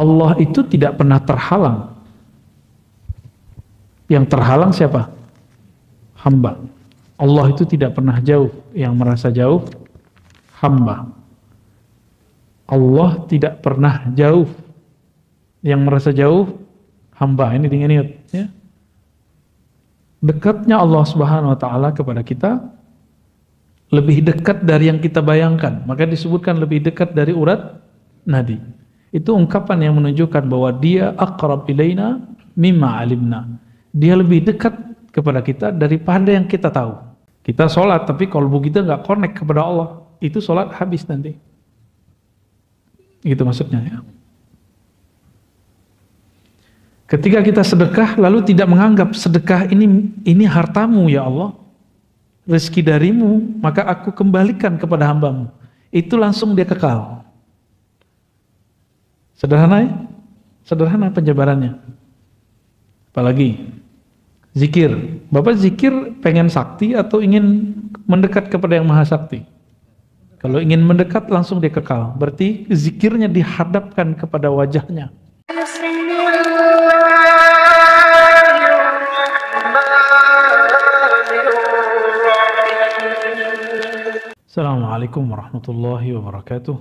Allah itu tidak pernah terhalang. Yang terhalang siapa? Hamba. Allah itu tidak pernah jauh. Yang merasa jauh, hamba. Allah tidak pernah jauh. Yang merasa jauh, hamba. Ini ingat ya. Dekatnya Allah Subhanahu wa taala kepada kita lebih dekat dari yang kita bayangkan. Maka disebutkan lebih dekat dari urat nadi. Itu ungkapan yang menunjukkan bahwa dia aqrab ilaina mimma alimna. Dia lebih dekat kepada kita daripada yang kita tahu. Kita sholat, tapi kalau kita nggak connect kepada Allah, itu sholat habis nanti. Gitu maksudnya ya. Ketika kita sedekah, lalu tidak menganggap sedekah ini hartamu ya Allah, rezeki darimu, maka aku kembalikan kepada hambamu. Itu langsung dia kekal. Sederhana ya? Sederhana penjabarannya. Apalagi zikir. Bapak zikir pengen sakti atau ingin mendekat kepada yang maha sakti? Kalau ingin mendekat langsung dia kekal. Berarti zikirnya dihadapkan kepada wajahnya. Assalamualaikum warahmatullahi wabarakatuh.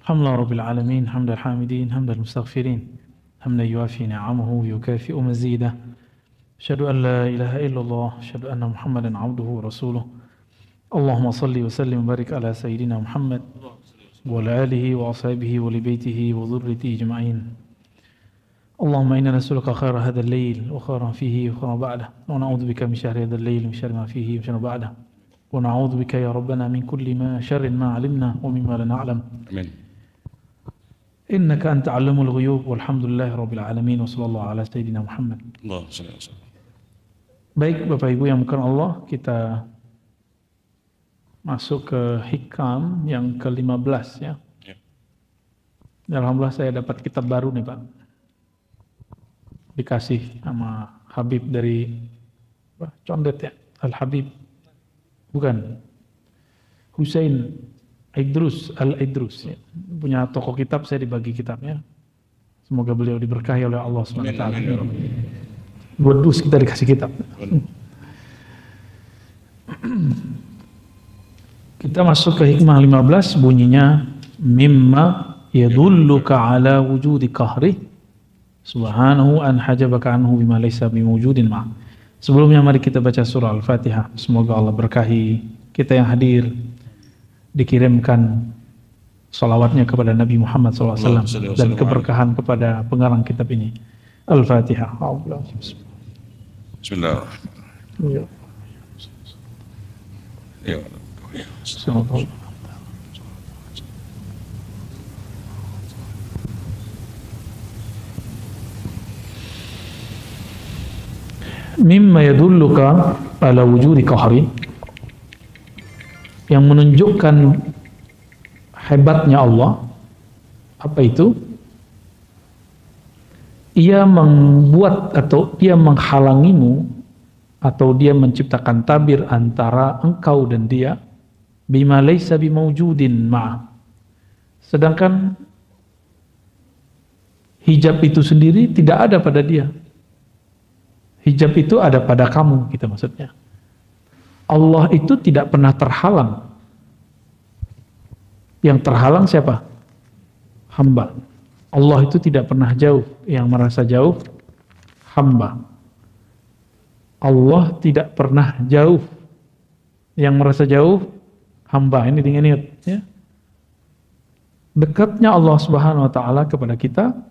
Alhamdulillah rabbil alamin, hamdal hamidin, hamdal mustaghfirin, hamdan yuafi ni'amahu yukafi'u mazidah. Asyhadu an la ilaha illallah, asyhadu anna Muhammadan abduhu wa rasuluh. Allahumma salli wa sallim wa barik ala sayyidina Muhammad wa ala alihi wa ashabihi wa li baitihi wa dhurriyyatihi ajma'in. Allahumma inna nas'aluka khaira hadzal lail wa khairan fihi wa khairan ba'dahu wa na'udzu bika min syarri hadzal lail wa syarri ma fihi wa syarri ba'dahu. ونعوذ بك يا ربنا من كل ما شر ما علمنا ومما لا نعلم. آمين. إنك أنت علام الغيوب والحمد لله رب العالمين وصلى الله على سيدنا محمد. Allahumma shalli ala sayyidina. Baik Bapak Ibu yang bukan Allah, kita masuk ke hikam yang ke-15 ya. Alhamdulillah saya dapat kitab baru nih Pak. Dikasih sama Habib dari Condet ya, Al-Habib. Bukan, Husain Idrus Al-Idrus ya. Punya toko kitab, saya dibagi kitabnya. Semoga beliau diberkahi oleh Allah SWT. Buat dus kita dikasih kitab. Kita masuk ke hikmah 15, bunyinya mimma yadulluka ala wujudi qahri subhanahu an hajabaka anhu bima laysa biwujudin ma'. Sebelumnya mari kita baca surah Al-Fatihah. Semoga Allah berkahi kita yang hadir, dikirimkan salawatnya kepada Nabi Muhammad SAW dan keberkahan kepada pengarang kitab ini. Al-Fatihah. Bismillahirrahmanirrahim. Mimma yadulluka ala wujudi qahri, yang menunjukkan hebatnya Allah. Apa itu? Ia membuat atau ia menghalangimu atau dia menciptakan tabir antara engkau dan dia, bima laysa bimawjudin ma'. Sedangkan hijab itu sendiri tidak ada pada dia. Hijab itu ada pada kamu, gitu maksudnya. Allah itu tidak pernah terhalang. Yang terhalang siapa? Hamba. Allah itu tidak pernah jauh. Yang merasa jauh, hamba. Allah tidak pernah jauh. Yang merasa jauh, hamba. Ini ingat ya. Dekatnya Allah Subhanahu wa taala kepada kita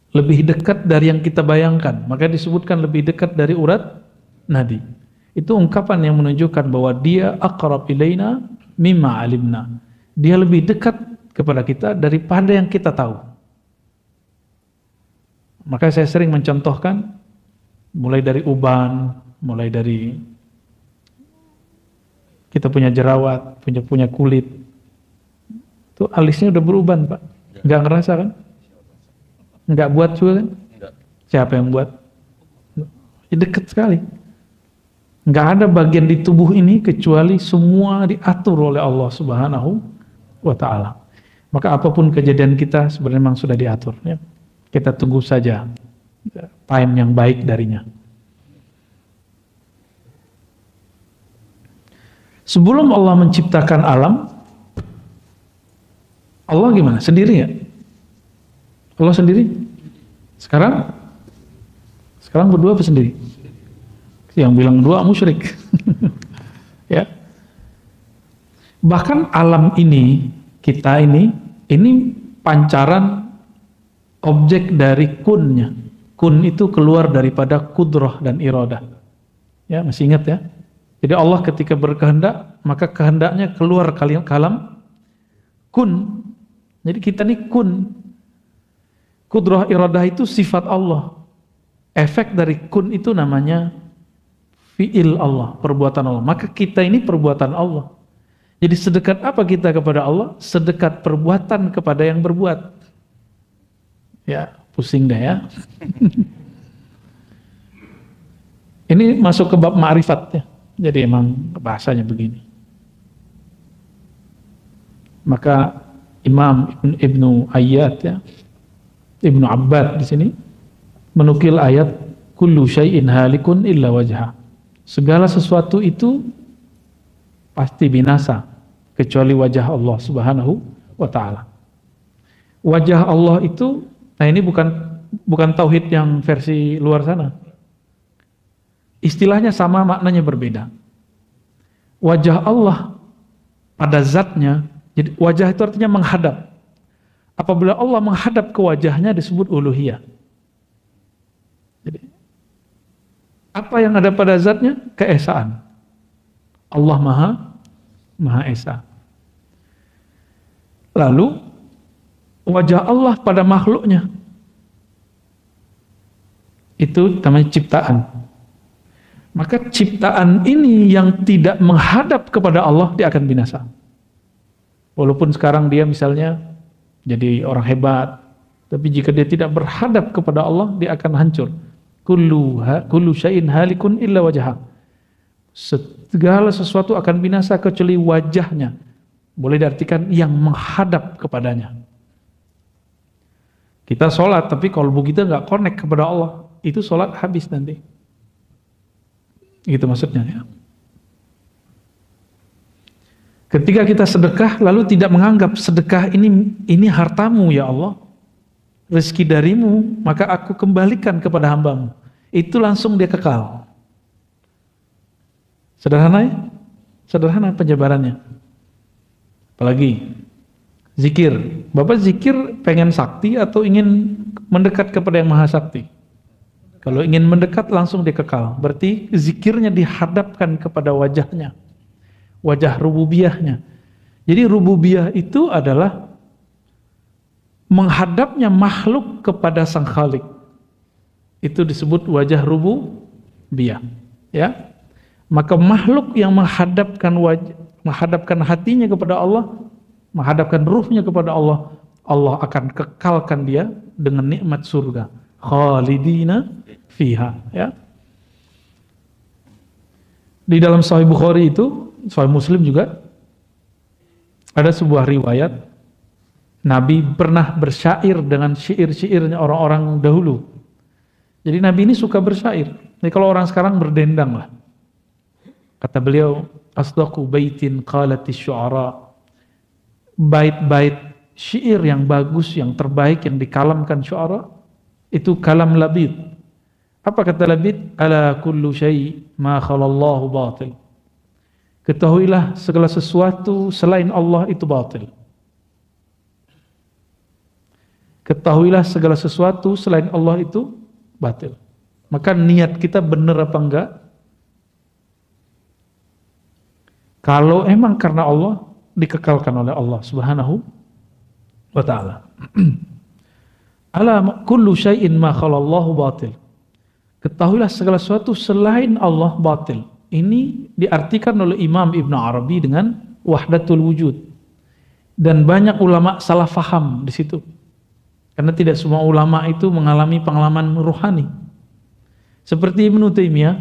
lebih dekat dari yang kita bayangkan. Maka disebutkan lebih dekat dari urat nadi. Itu ungkapan yang menunjukkan bahwa dia aqrab ilaina mimma alimna. Dia lebih dekat kepada kita daripada yang kita tahu. Maka saya sering mencontohkan, mulai dari uban, mulai dari kita punya jerawat, punya kulit. Itu alisnya udah beruban Pak. Nggak ngerasa kan? Enggak buat juga kan? Enggak. Siapa yang buat? Dekat sekali. Enggak ada bagian di tubuh ini kecuali semua diatur oleh Allah Subhanahu wa taala. Maka apapun kejadian kita sebenarnya memang sudah diatur. Ya. Kita tunggu saja time yang baik darinya. Sebelum Allah menciptakan alam, Allah gimana? Sendiri ya? Allah sendiri? Sekarang berdua apa sendiri? Yang bilang dua musyrik. Ya. Bahkan alam ini, kita ini pancaran objek dari kunnya. Kun itu keluar daripada kudrah dan iradah. Ya, masih ingat ya? Jadi Allah ketika berkehendak, maka kehendaknya keluar kalam kun. Jadi kita ini kun. Kudrah iradah itu sifat Allah. Efek dari kun itu namanya fi'il Allah, perbuatan Allah. Maka kita ini perbuatan Allah. Jadi sedekat apa kita kepada Allah? Sedekat perbuatan kepada yang berbuat. Ya, pusing dah ya. Ini masuk ke bab ma'rifat ya. Jadi emang bahasanya begini. Maka Imam Ibnu Ayyad ya, Ibnu Abbad di sini menukil ayat kullu syai'in halikun illa wajha. Segala sesuatu itu pasti binasa kecuali wajah Allah Subhanahu wa taala. Wajah Allah itu, nah ini bukan tauhid yang versi luar sana. Istilahnya sama, maknanya berbeda. Wajah Allah pada zatnya, jadi wajah itu artinya menghadap. Apabila Allah menghadap ke wajahnya disebut uluhiyah. Jadi apa yang ada pada zatnya? Keesaan. Allah Maha Esa. Lalu wajah Allah pada makhluknya itu namanya ciptaan. Maka ciptaan ini yang tidak menghadap kepada Allah, dia akan binasa. Walaupun sekarang dia misalnya jadi orang hebat, tapi jika dia tidak berhadap kepada Allah, dia akan hancur. Kullu syai'in halikun illa wajhah. Segala sesuatu akan binasa kecuali wajahnya. Boleh diartikan yang menghadap kepadanya. Kita sholat, tapi kalbu kita nggak connect kepada Allah, itu sholat habis nanti. Gitu maksudnya ya. Ketika kita sedekah lalu tidak menganggap sedekah ini hartamu ya Allah, rezeki darimu, maka aku kembalikan kepada hambamu. Itu langsung dia kekal. Sederhana ya? Sederhana penjabarannya. Apalagi zikir. Bapak zikir pengen sakti atau ingin mendekat kepada yang maha sakti? Kalau ingin mendekat langsung dia kekal. Berarti zikirnya dihadapkan kepada wajahnya. Wajah rububiyahnya. Jadi rububiyah itu adalah menghadapnya makhluk kepada sang khalik. Itu disebut wajah rububiyah. Ya. Maka makhluk yang menghadapkan hatinya kepada Allah, menghadapkan ruhnya kepada Allah, Allah akan kekalkan dia dengan nikmat surga. Khalidina fiha, ya. Di dalam Sahih Bukhari itu, Sahih Muslim juga ada sebuah riwayat Nabi pernah bersyair dengan syair-syairnya orang-orang dahulu. Jadi Nabi ini suka bersyair. Jadi kalau orang sekarang berdendang lah. Kata beliau, asdaqu baitin qalatish syu'ara. Bait-bait syair yang bagus, yang terbaik, yang dikalamkan syu'ara, itu kalam Labid. Apa kata Labid? Ala kullu syai' ma khalallahu batil. Ketahuilah segala sesuatu selain Allah itu batil. Ketahuilah segala sesuatu selain Allah itu batil. Maka niat kita benar apa enggak? Kalau emang karena Allah, dikekalkan oleh Allah Subhanahu wa ta'ala. Ala kullu syai'in ma khalallahu batil. Ketahuilah segala sesuatu selain Allah batil. Ini diartikan oleh Imam Ibn Arabi dengan wahdatul wujud. Dan banyak ulama salah faham di situ. Karena tidak semua ulama itu mengalami pengalaman ruhani. Seperti Ibnu Taimiyah,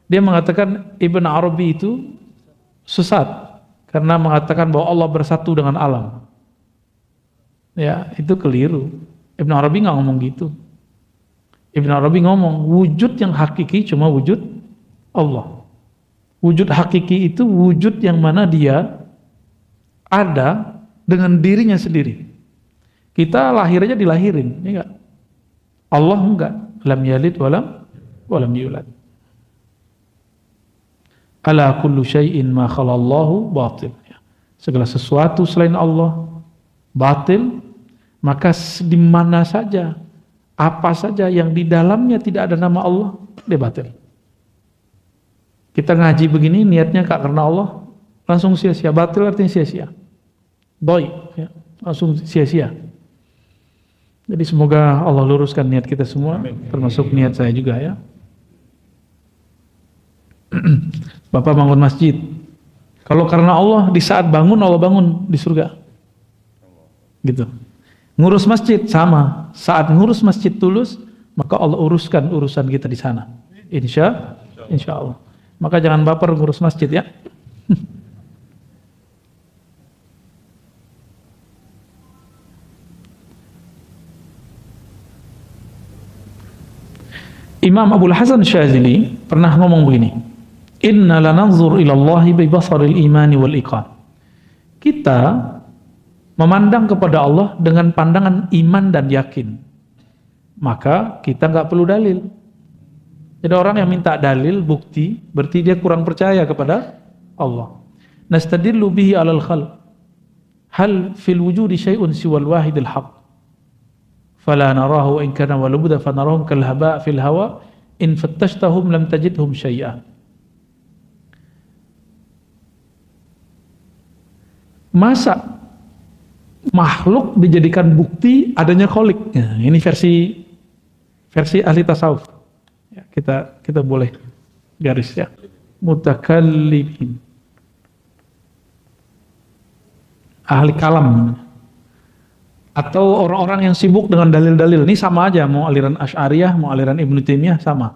dia mengatakan Ibn Arabi itu sesat karena mengatakan bahwa Allah bersatu dengan alam. Ya, itu keliru. Ibn Arabi nggak ngomong gitu. Ibn Arabi ngomong, wujud yang hakiki cuma wujud Allah. Wujud hakiki itu wujud yang mana dia ada dengan dirinya sendiri. Kita lahir aja dilahirin, ya enggak? Allah enggak. Lam yalid walam yulad. Ala kullu syai'in ma khalallahu batil. Segala sesuatu selain Allah batil, maka di mana saja, apa saja yang di dalamnya tidak ada nama Allah, dia batil. Kita ngaji begini niatnya gak karena Allah, langsung sia-sia. Batil artinya sia-sia. Doi, ya, langsung sia-sia. Jadi semoga Allah luruskan niat kita semua, termasuk niat saya juga ya. Bapak bangun masjid. Kalau karena Allah, di saat bangun Allah bangun di surga. Gitu. Ngurus masjid sama. Saat ngurus masjid tulus, maka Allah uruskan urusan kita di sana. Insya Allah. Maka jangan baper ngurus masjid ya. Imam Abul Hasan Syadzili pernah ngomong begini, inna lananzur ilallahi bi basaril imani wal iqan. Kita memandang kepada Allah dengan pandangan iman dan yakin. Maka kita nggak perlu dalil. Jadi orang yang minta dalil, bukti, berarti dia kurang percaya kepada Allah. Nastadillu bihi alal khalq. Hal fil wujudi syai'un siwal wahidil haqq. Fala narahu in kana walubda fanarahum kal haba' fil hawa in fattashtahum lam tajidhum syai'a. Masa makhluk dijadikan bukti adanya kholik? Nah, ini versi ahli tasawuf. Ya, kita boleh garis ya. Mutakallimin, ahli kalam, atau orang-orang yang sibuk dengan dalil-dalil. Ini sama aja, mau aliran Asy'ariyah, mau aliran Ibnu Taimiyah sama.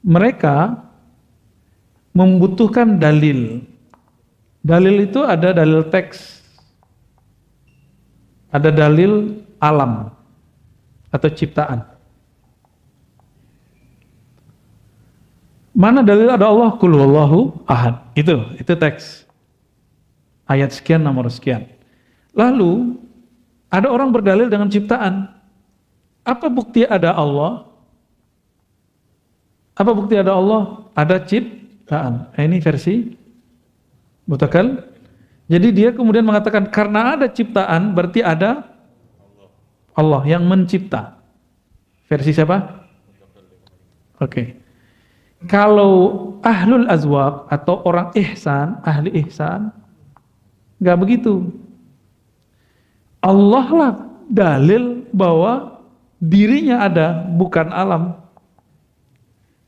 Mereka membutuhkan dalil. Dalil itu ada dalil teks, ada dalil alam atau ciptaan. Mana dalil ada Allah? Qul huwallahu ahad. Itu teks. Ayat sekian, nomor sekian. Lalu ada orang berdalil dengan ciptaan. Apa bukti ada Allah? Apa bukti ada Allah? Ada ciptaan. Ini versi mutakal. Jadi dia kemudian mengatakan karena ada ciptaan berarti ada Allah yang mencipta. Versi siapa? Oke. Kalau ahlul azwaq atau orang ihsan, ahli ihsan, nggak begitu. Allah lah dalil bahwa dirinya ada, bukan alam.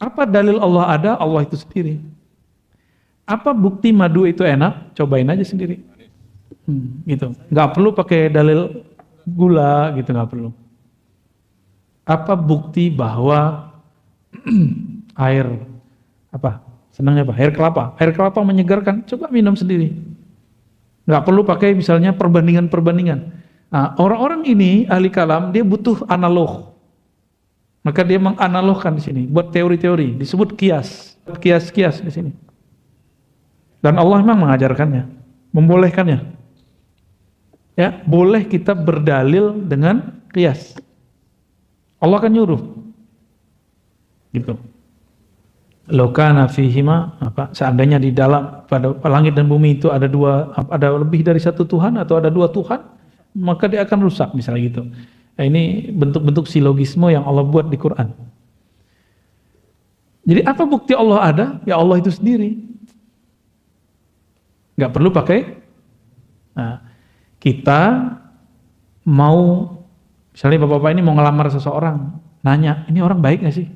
Apa dalil Allah ada? Allah itu sendiri. Apa bukti madu itu enak? Cobain aja sendiri. Gitu. Nggak perlu pakai dalil gula, gitu nggak perlu. Apa bukti bahwa air apa? Senangnya apa? Air kelapa. Air kelapa menyegarkan. Coba minum sendiri. Nggak perlu pakai misalnya perbandingan-perbandingan. Nah, orang-orang ini ahli kalam dia butuh analog. Maka dia menganalogkan di sini, buat teori-teori, disebut kias, kias-kias di sini. Dan Allah memang mengajarkannya, membolehkannya. Ya, boleh kita berdalil dengan kias. Allah kan nyuruh. Gitu. Lokana fihima, apa? Seandainya di dalam pada langit dan bumi itu ada lebih dari satu Tuhan atau ada dua Tuhan, maka dia akan rusak misalnya gitu. Nah, ini bentuk-bentuk silogisme yang Allah buat di Quran. Jadi apa bukti Allah ada? Ya Allah itu sendiri. Nggak perlu pakai. Nah, kita mau misalnya bapak-bapak ini mau ngelamar seseorang, nanya ini orang baik nggak sih?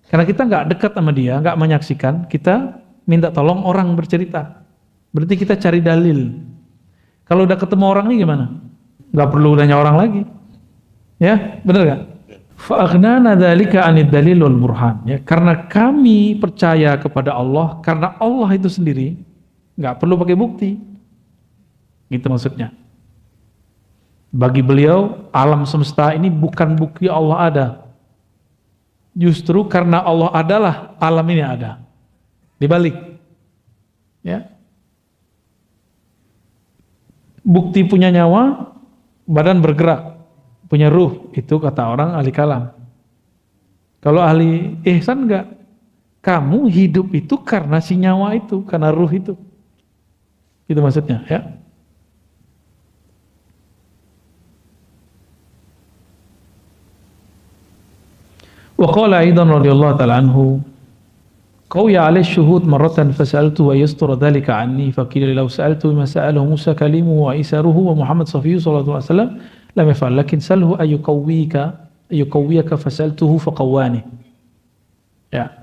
Karena kita nggak dekat sama dia, nggak menyaksikan, kita minta tolong orang bercerita. Berarti kita cari dalil. Kalau udah ketemu orang ini gimana? Nggak perlu nanya orang lagi. Ya, benar nggak? Fa'aghnana dzalika 'anid dalil wal burhan. Ya, karena kami percaya kepada Allah, karena Allah itu sendiri, nggak perlu pakai bukti. Gitu maksudnya. Bagi beliau alam semesta ini bukan bukti Allah ada. Justru karena Allah adalah alam ini ada. Dibalik. Ya. Bukti punya nyawa, badan bergerak, punya ruh, itu kata orang ahli kalam. Kalau ahli ihsan enggak. Kamu hidup itu karena si nyawa itu, karena ruh itu. Itu maksudnya, ya. Wa qala aidan radhiyallahu ta'ala anhu qawiya 'alai syuhud marratan fas'altu wa yastura dhalika 'anni faqila law sa'altu ma sa'alahu Musa kalimuhu wa isaruhu wa Muhammad safiyyu sallallahu alaihi wasallam lam yaf'al lakin salhu ayyukawwiyaka fas'altuhu faqawwani. Ya.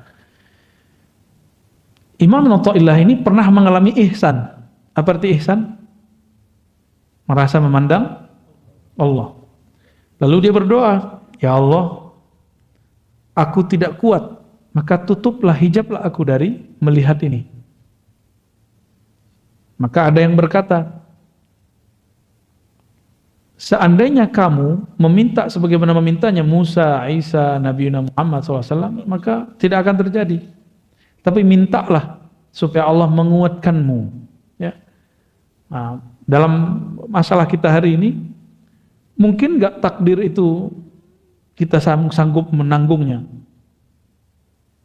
Imam Athaillah ini pernah mengalami ihsan. Apa arti ihsan? Merasa memandang Allah. Lalu dia berdoa, ya Allah, aku tidak kuat, maka tutuplah, hijablah aku dari melihat ini. Maka ada yang berkata, seandainya kamu meminta sebagaimana memintanya Musa, Isa, Nabi Muhammad SAW, maka tidak akan terjadi. Tapi mintalah supaya Allah menguatkanmu. Ya. Nah, dalam masalah kita hari ini, mungkin nggak takdir itu kita sanggup menanggungnya.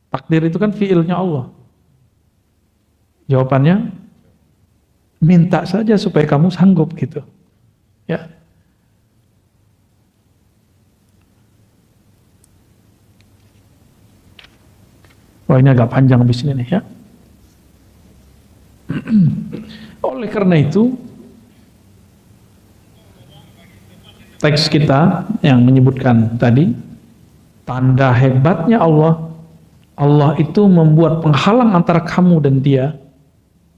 Takdir itu kan fiilnya Allah. Jawabannya, minta saja supaya kamu sanggup gitu. Ya. Wah, ini agak panjang habis ini nih ya. Oleh karena itu, teks kita yang menyebutkan tadi, tanda hebatnya Allah, Allah itu membuat penghalang antara kamu dan dia,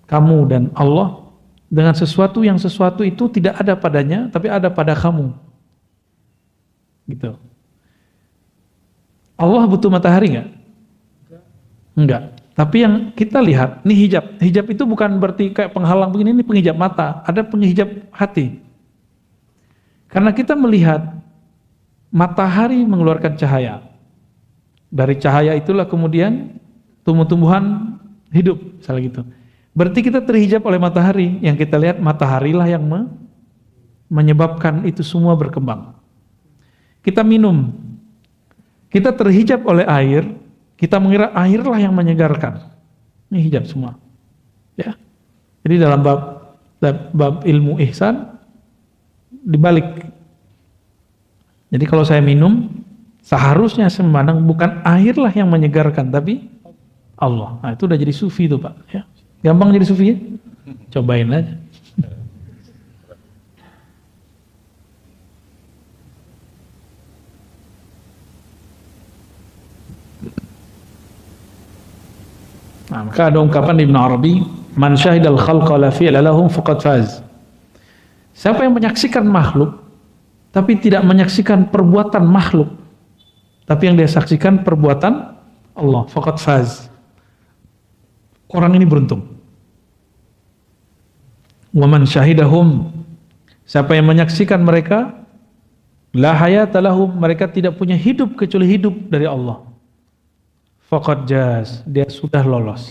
kamu dan Allah, dengan sesuatu yang sesuatu itu tidak ada padanya, tapi ada pada kamu. Gitu. Allah butuh matahari nggak? Enggak. Tapi yang kita lihat, ini hijab. Hijab itu bukan berarti kayak penghalang begini, ini penghijab mata. Ada penghijab hati. Karena kita melihat matahari mengeluarkan cahaya. Dari cahaya itulah kemudian tumbuh-tumbuhan hidup, misalnya gitu. Berarti kita terhijab oleh matahari. Yang kita lihat mataharilah yang menyebabkan itu semua berkembang. Kita minum. Kita terhijab oleh air. Kita mengira airlah yang menyegarkan. Ini hijab semua. Ya. Jadi dalam bab ilmu ihsan dibalik. Jadi kalau saya minum, seharusnya saya memandang bukan airlah yang menyegarkan, tapi Allah. Nah, itu udah jadi sufi itu, Pak. Ya. Gampang jadi sufi ya? Cobain aja. Nah, maka ada ungkapan Ibnu Arabi, man syahidal khalqa la fi'la lahum faqad faz. Siapa yang menyaksikan makhluk tapi tidak menyaksikan perbuatan makhluk, tapi yang dia saksikan perbuatan Allah, faqad faz. Orang ini beruntung. Wa man syahidahum, siapa yang menyaksikan mereka, la hayata lahum, mereka tidak punya hidup kecuali hidup dari Allah. Faqad jaz, dia sudah lolos.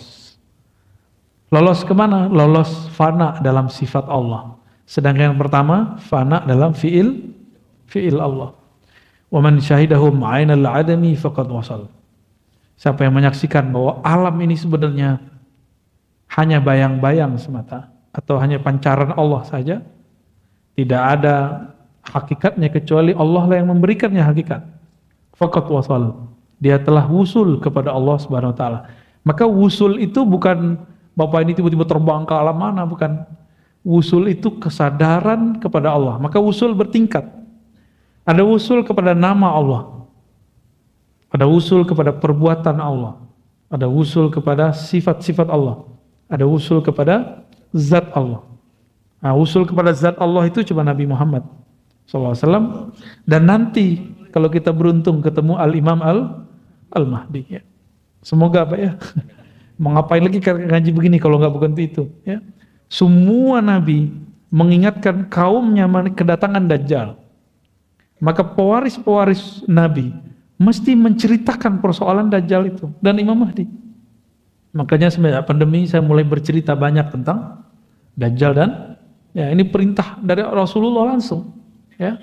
Lolos kemana? Lolos fana dalam sifat Allah. Sedangkan yang pertama, fana dalam fi'il Allah. Wa man syahidahum 'ainal 'adami faqad wasal. Siapa yang menyaksikan bahwa alam ini sebenarnya hanya bayang-bayang semata, atau hanya pancaran Allah saja, tidak ada hakikatnya kecuali Allah lah yang memberikannya hakikat. Faqad wasal. Dia telah wusul kepada Allah Subhanahu wa taala. Maka wusul itu bukan Bapak ini tiba-tiba terbang ke alam mana, bukan. Wusul itu kesadaran kepada Allah. Maka wusul bertingkat. Ada wusul kepada nama Allah. Ada wusul kepada perbuatan Allah. Ada wusul kepada sifat-sifat Allah. Ada wusul kepada zat Allah. Nah, wusul kepada zat Allah itu cuma Nabi Muhammad SAW. Dan nanti kalau kita beruntung ketemu Al-Imam Al-Mahdi ya. Semoga Pak ya. Mau ngapain lagi ngaji begini kalau nggak bukan itu ya. Semua nabi mengingatkan kaumnya kedatangan Dajjal, maka pewaris-pewaris Nabi mesti menceritakan persoalan Dajjal itu dan Imam Mahdi. Makanya semenjak pandemi saya mulai bercerita banyak tentang Dajjal dan ya ini perintah dari Rasulullah langsung, ya.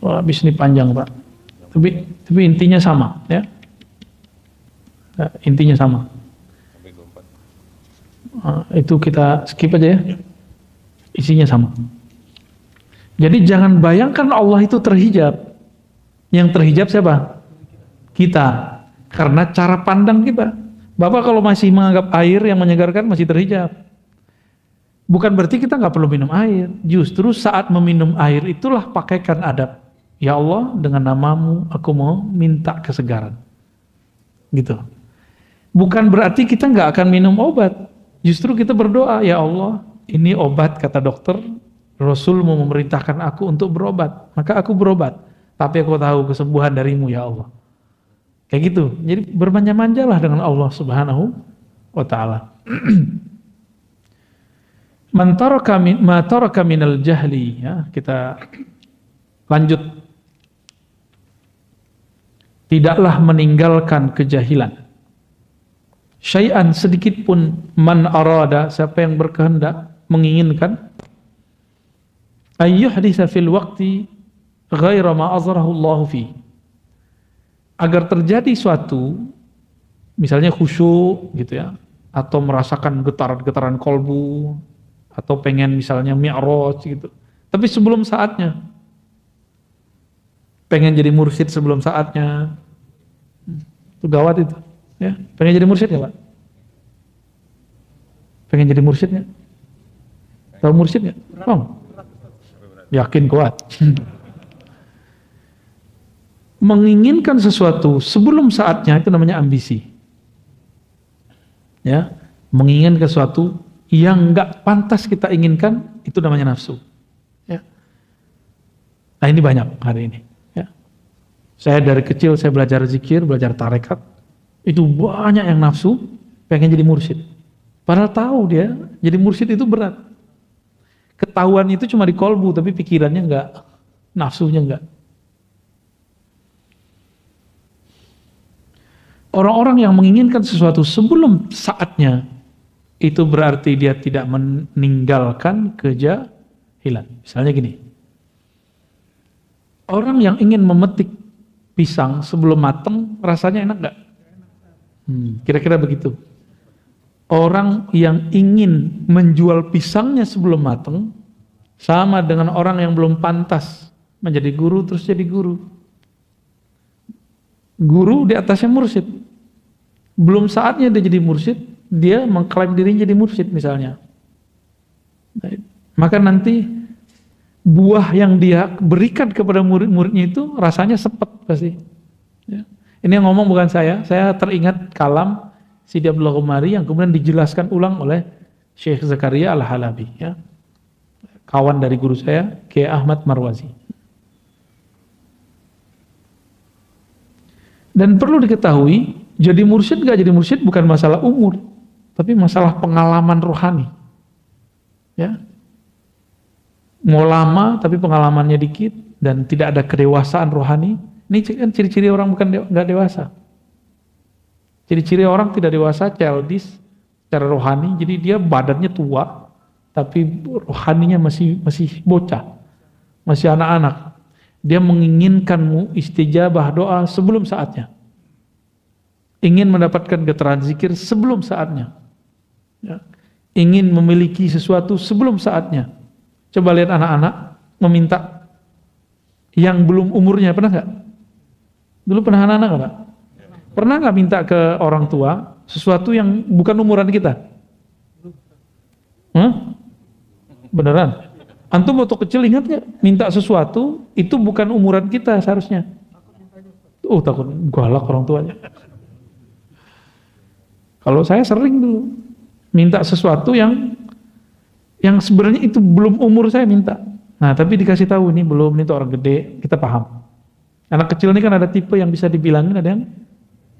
Wah, habis ini panjang, Pak. Tapi intinya sama, ya. Intinya sama. Itu kita skip aja ya. Isinya sama. Jadi jangan bayangkan Allah itu terhijab. Yang terhijab siapa? Kita. Karena cara pandang kita. Bapak kalau masih menganggap air yang menyegarkan masih terhijab. Bukan berarti kita nggak perlu minum air. Justru saat meminum air itulah pakaikan adab. Ya Allah, dengan namamu aku mau minta kesegaran. Gitu. Bukan berarti kita nggak akan minum obat. Justru kita berdoa, ya Allah, ini obat kata dokter, Rasul mau memerintahkan aku untuk berobat, maka aku berobat. Tapi aku tahu kesembuhan darimu ya Allah. Kayak gitu. Jadi bermanja-manjalah dengan Allah Subhanahu wa ta'ala. Ma taraka minal jahli, ya, kita lanjut. Tidaklah meninggalkan kejahilan. Syai'an sedikit pun, man arada, siapa yang berkehendak, menginginkan, ayyuhditsa fil waqti ghaira ma azrahu Allah fi. Agar terjadi suatu, misalnya khusyuk gitu ya, atau merasakan getaran-getaran kolbu, atau pengen misalnya mi'raj gitu. Tapi sebelum saatnya. Pengen jadi mursyid sebelum saatnya. Itu gawat itu. Ya, pengen jadi mursyid nggak Pak? Pengen jadi mursyid nggak? Tahu mursyid nggak? Oh, yakin kuat. Menginginkan sesuatu sebelum saatnya itu namanya ambisi. Ya, menginginkan sesuatu yang nggak pantas kita inginkan itu namanya nafsu. Ya. Nah ini banyak hari ini. Ya. Saya dari kecil saya belajar zikir, belajar tarekat. Itu banyak yang nafsu pengen jadi mursyid. Padahal tahu dia jadi mursyid itu berat. Ketahuan itu cuma di kolbu tapi pikirannya enggak, nafsunya enggak. Orang-orang yang menginginkan sesuatu sebelum saatnya itu berarti dia tidak meninggalkan kejahilan. Misalnya gini. Orang yang ingin memetik pisang sebelum matang rasanya enak enggak? Kira-kira begitu. Orang yang ingin menjual pisangnya sebelum matang sama dengan orang yang belum pantas menjadi guru terus jadi guru. Guru di atasnya mursyid. Belum saatnya dia jadi mursyid, dia mengklaim dirinya jadi mursyid misalnya. Maka nanti buah yang dia berikan kepada murid-muridnya itu rasanya sepet pasti. Ya. Ini yang ngomong bukan saya teringat kalam Sidi Abdullah Qumari yang kemudian dijelaskan ulang oleh Syekh Zakaria Al-Halabi, ya. Kawan dari guru saya, Kiai Ahmad Marwazi. Dan perlu diketahui, jadi mursyid gak jadi mursyid bukan masalah umur, tapi masalah pengalaman rohani. Ya. Mau lama tapi pengalamannya dikit dan tidak ada kedewasaan rohani. Ini kan ciri-ciri orang nggak dewasa. Ciri-ciri orang tidak dewasa, childish, secara rohani. Jadi dia badannya tua, tapi rohaninya masih bocah, masih anak-anak. Dia menginginkanmu istijabah doa sebelum saatnya. Ingin mendapatkan getaran zikir sebelum saatnya. Ya. Ingin memiliki sesuatu sebelum saatnya. Coba lihat anak-anak meminta yang belum umurnya, pernah nggak? Dulu pernah anak-anak nggak? Pernah nggak minta ke orang tua sesuatu yang bukan umuran kita? Beneran? Antum waktu kecil ingat nggak? Minta sesuatu itu bukan umuran kita seharusnya. Takut galak orang tuanya. Kalau saya sering dulu minta sesuatu yang sebenarnya itu belum umur saya minta. Nah tapi dikasih tahu ini belum, ini tuh orang gede, kita paham. Anak kecil ini kan ada tipe yang bisa dibilangin, ada yang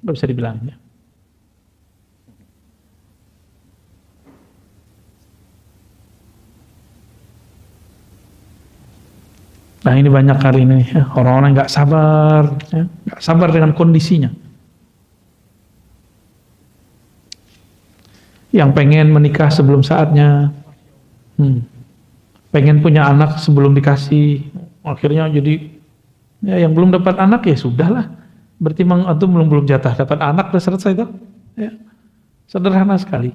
nggak bisa dibilangin ya. Nah ini banyak hari ini ya, orang-orang nggak sabar, ya, nggak sabar dengan kondisinya. Yang pengen menikah sebelum saatnya, pengen punya anak sebelum dikasih, akhirnya jadi ya, yang belum dapat anak ya sudahlah, berarti memang itu belum jatah dapat anak, udah selesai itu. Ya. Sederhana sekali.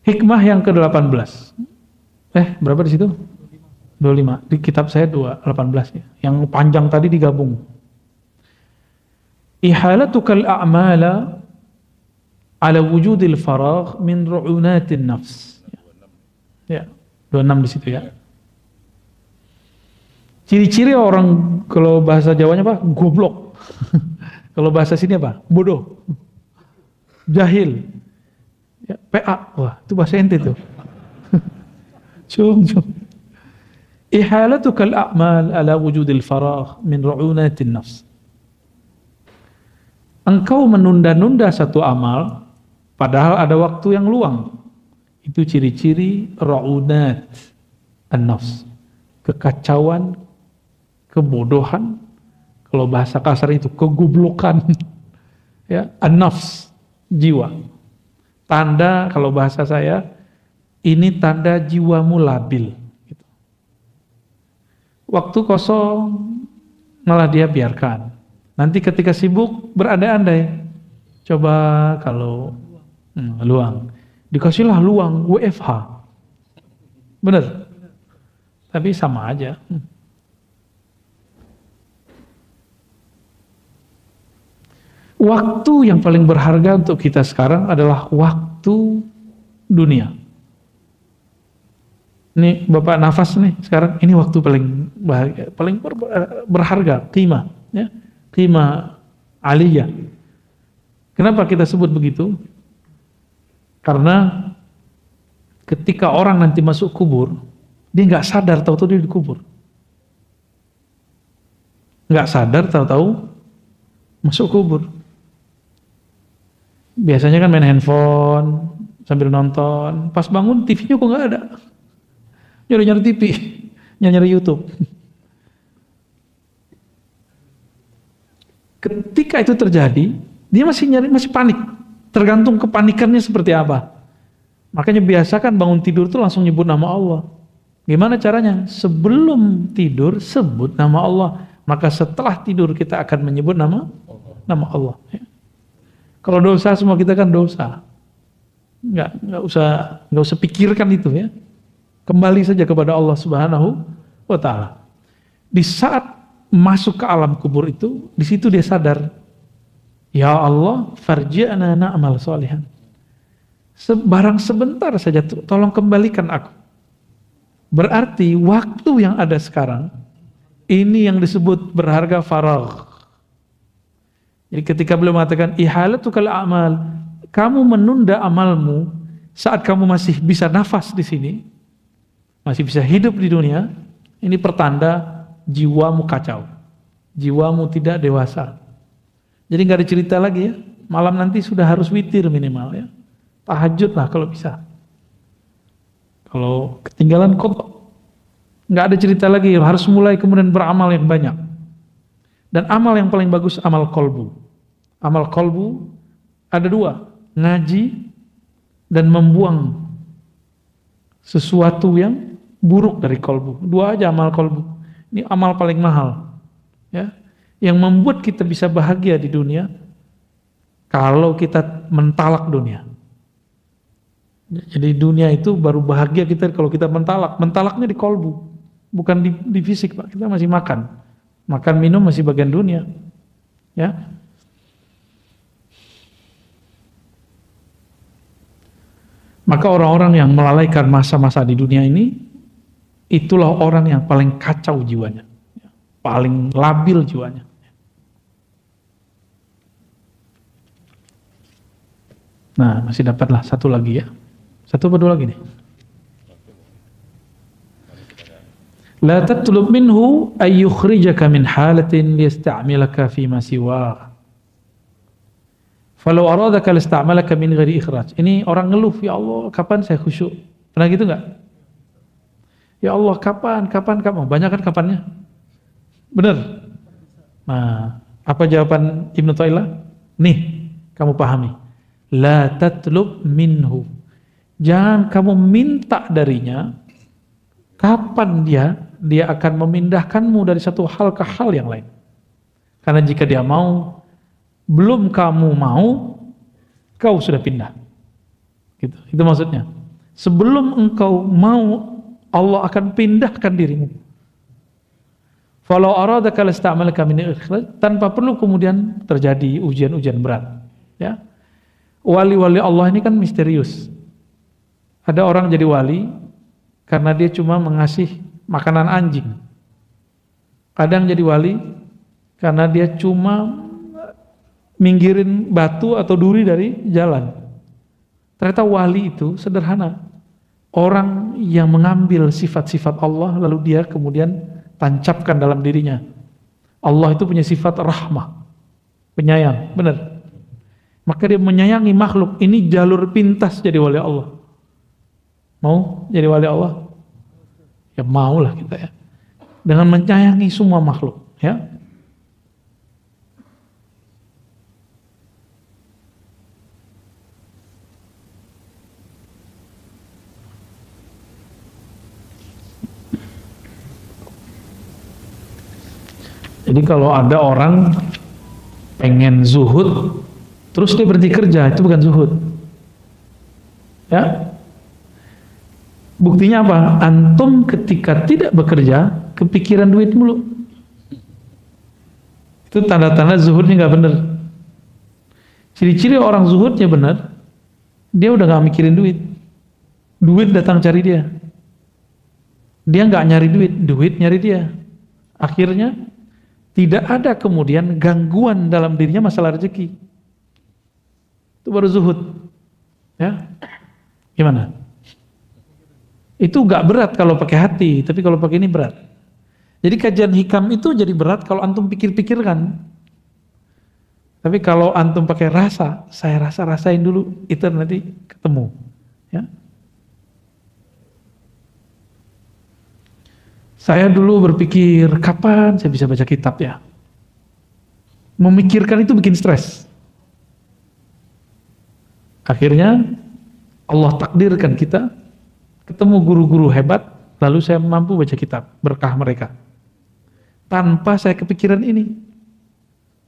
Hikmah yang ke-18. Berapa di situ? 25. Di kitab saya 18 ya. Yang panjang tadi digabung. Ihalatukal a'mala ala wujudil faragh min ru'unatin nafs. Ya, 26 di situ ya. Ciri-ciri orang, kalau bahasa Jawanya apa? Goblok. Kalau bahasa sini apa? Bodoh. Jahil. Ya, PA. Wah, itu bahasa ente tuh. Cung. Ihalatukal a'mal ala wujudil faragh min ru'unatin nafs. Engkau menunda-nunda satu amal padahal ada waktu yang luang. Itu ciri-ciri ru'unat an-nafs. Kekacauan, kebodohan, kalau bahasa kasar itu kegoblokan. Ya, an-nafs, jiwa. Tanda, kalau bahasa saya, ini tanda jiwamu labil. Waktu kosong malah dia biarkan. Nanti ketika sibuk berandai-andai. Coba kalau luang, dikasihlah luang WFH. Benar? Tapi sama aja. Waktu yang paling berharga untuk kita sekarang adalah waktu dunia. Ini Bapak nafas nih sekarang, ini waktu paling bahagia, paling berharga, qimah, ya, qimah aliyah. Kenapa kita sebut begitu? Karena ketika orang nanti masuk kubur, dia nggak sadar tahu-tahu dia dikubur, nggak sadar tahu-tahu masuk kubur. Biasanya kan main handphone sambil nonton, pas bangun TV-nya kok nggak ada. Nyari-nyari TV, nyari YouTube. Ketika itu terjadi, dia masih panik. Tergantung kepanikannya seperti apa. Makanya biasakan bangun tidur tuh langsung nyebut nama Allah. Gimana caranya? Sebelum tidur sebut nama Allah. Maka setelah tidur kita akan menyebut nama Allah. Ya. Kalau dosa semua kita kan dosa. Nggak usah pikirkan itu ya. Kembali saja kepada Allah Subhanahu wa Ta'ala. Di saat masuk ke alam kubur itu, di situ dia sadar, ya Allah, farji'na na'mal sholihan. Barang sebentar saja, tolong kembalikan aku. Berarti waktu yang ada sekarang, ini yang disebut berharga faragh. Jadi ketika beliau mengatakan, ihalatukal a'mal, kamu menunda amalmu saat kamu masih bisa nafas di sini, masih bisa hidup di dunia, ini pertanda jiwamu kacau, jiwamu tidak dewasa. Jadi nggak ada cerita lagi ya, malam nanti sudah harus witir minimal ya, tahajud lah kalau bisa. Kalau ketinggalan kok nggak ada cerita lagi, harus mulai kemudian beramal yang banyak. Dan amal yang paling bagus amal kolbu. Amal kolbu ada dua, ngaji dan membuang sesuatu yang buruk dari kolbu. Dua aja amal kolbu. Ini amal paling mahal. Ya, yang membuat kita bisa bahagia di dunia kalau kita mentalak dunia. Jadi dunia itu baru bahagia kita kalau kita mentalak. Mentalaknya di kolbu, bukan di fisik Pak. Kita masih makan. Makan minum masih bagian dunia. Ya. Maka orang-orang yang melalaikan masa-masa di dunia ini, itulah orang yang paling kacau jiwanya, paling labil jiwanya. Nah, masih dapatlah satu lagi ya. Satu atau dua lagi nih. La tatlub minhu ay yukhrijaka min halatin liyasta'milaka fi ma siwa. Falau aradaka lasta'malaka min ghairi ikhraj. Ini orang ngeluh, ya Allah, kapan saya khusyuk? Pernah gitu enggak? Ya Allah, kapan? Banyak kan kapannya? Benar? Nah, apa jawaban Ibnu Thailah? Nih, kamu pahami. La tatlub minhu. Jangan kamu minta darinya kapan dia akan memindahkanmu dari satu hal ke hal yang lain. Karena jika dia mau, belum kamu mau, kau sudah pindah. Gitu. Itu maksudnya. Sebelum engkau mau, Allah akan pindahkan dirimu. Falau aradaka lasta'malaka min ikhraj, tanpa perlu kemudian terjadi ujian-ujian berat. Ya. Wali-wali Allah ini kan misterius. Ada orang jadi wali karena dia cuma mengasih makanan anjing. Kadang jadi wali karena dia cuma minggirin batu atau duri dari jalan. Ternyata wali itu sederhana. Orang yang mengambil sifat-sifat Allah lalu dia kemudian tancapkan dalam dirinya. Allah itu punya sifat rahmah, penyayang, benar. Maka dia menyayangi makhluk. Ini jalur pintas jadi wali Allah. Mau jadi wali Allah? Ya maulah kita ya. Dengan menyayangi semua makhluk, ya. Jadi kalau ada orang pengen zuhud, terus dia berhenti kerja, itu bukan zuhud. Ya. Buktinya apa? Antum ketika tidak bekerja, kepikiran duit mulu. Itu tanda-tanda zuhudnya nggak benar. Ciri-ciri orang zuhudnya benar, dia udah nggak mikirin duit. Duit datang cari dia. Dia nggak nyari duit, duit nyari dia. Akhirnya tidak ada kemudian gangguan dalam dirinya masalah rezeki. Itu baru zuhud. Ya. Gimana? Itu gak berat kalau pakai hati, tapi kalau pakai ini berat. Jadi kajian hikam itu jadi berat kalau antum pikir-pikirkan. Tapi kalau antum pakai rasa, saya rasain dulu, itu nanti ketemu. Ya. Saya dulu berpikir, kapan saya bisa baca kitab ya? Memikirkan itu bikin stres. Akhirnya Allah takdirkan kita ketemu guru-guru hebat, lalu saya mampu baca kitab, berkah mereka. Tanpa saya kepikiran ini.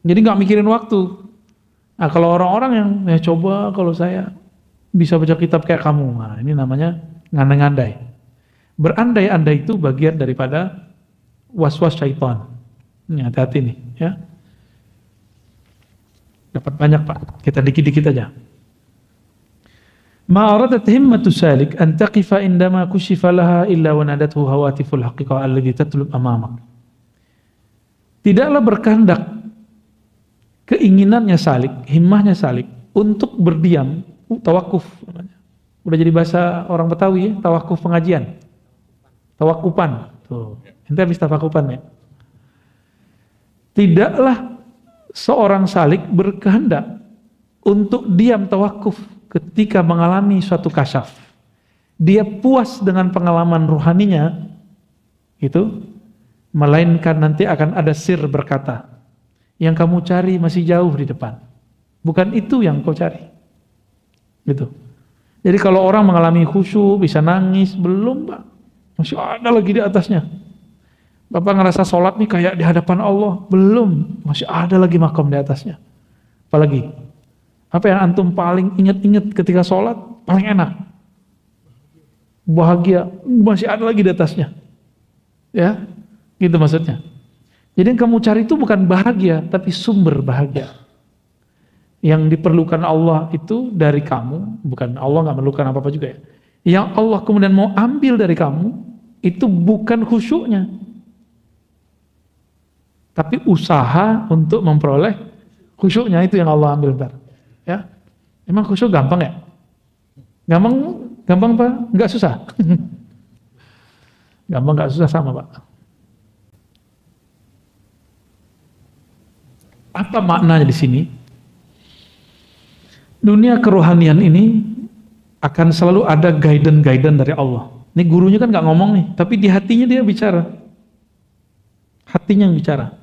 Jadi nggak mikirin waktu. Nah, kalau orang-orang yang coba kalau saya bisa baca kitab kayak kamu, nah ini namanya ngandai-ngandai. Berandai-andai itu bagian daripada was-was syaitan. Ini hati-hati nih, ya. Dapat banyak Pak, kita dikit-dikit aja. Ma aradat himmatu salik an taqifa indama kushifa laha illa wa nadathu hawatiful haqiqah alladhi tatlub amamak. Tidaklah berkehendak keinginannya salik, himmahnya salik untuk berdiam, tawakuf namanya. Udah jadi bahasa orang Betawi ya, tawakuf pengajian. Tawakupan. Tuh. Ente habis tawakupan ya. Tidaklah seorang salik berkehendak untuk diam tawakuf ketika mengalami suatu kasyaf. Dia puas dengan pengalaman ruhaninya itu, melainkan nanti akan ada sir berkata, yang kamu cari masih jauh di depan. Bukan itu yang kau cari. Gitu. Jadi kalau orang mengalami khusyuk, bisa nangis, belum Pak. Masih ada lagi di atasnya. Bapak ngerasa sholat nih kayak di hadapan Allah, belum, masih ada lagi makom di atasnya. Apalagi, apa yang antum paling ingat-ingat ketika sholat, paling enak, bahagia, masih ada lagi di atasnya. Ya, gitu maksudnya. Jadi yang kamu cari itu bukan bahagia, tapi sumber bahagia. Yang diperlukan Allah itu dari kamu, bukan Allah nggak memerlukan apa-apa juga ya. Yang Allah kemudian mau ambil dari kamu, itu bukan khusyuknya, tapi usaha untuk memperoleh khusyuknya, itu yang Allah ambil ntar. Ya, emang khusyuk gampang ya? Gampang Pak? Nggak susah? Gampang nggak susah sama Pak. Apa maknanya di sini? Dunia kerohanian ini akan selalu ada guidance dari Allah. Ini gurunya kan nggak ngomong nih, tapi di hatinya dia bicara. Hatinya yang bicara.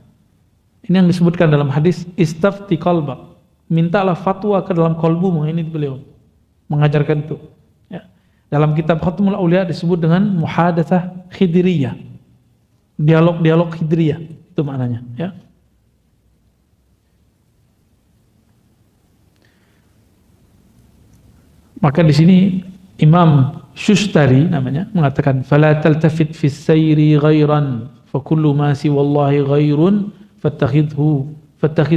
Ini yang disebutkan dalam hadis istafti qalbak. Mintalah fatwa ke dalam kolbumu. Ini beliau mengajarkan itu. Ya. Dalam kitab Khatmul Aulia disebut dengan muhadatsah khidriyah. Dialog khidriyah itu maknanya, ya. Maka di sini Imam Shustari namanya mengatakan fala taltafit fis sayri ghairan fa kullu ma siwallahi ghairun fattakhidh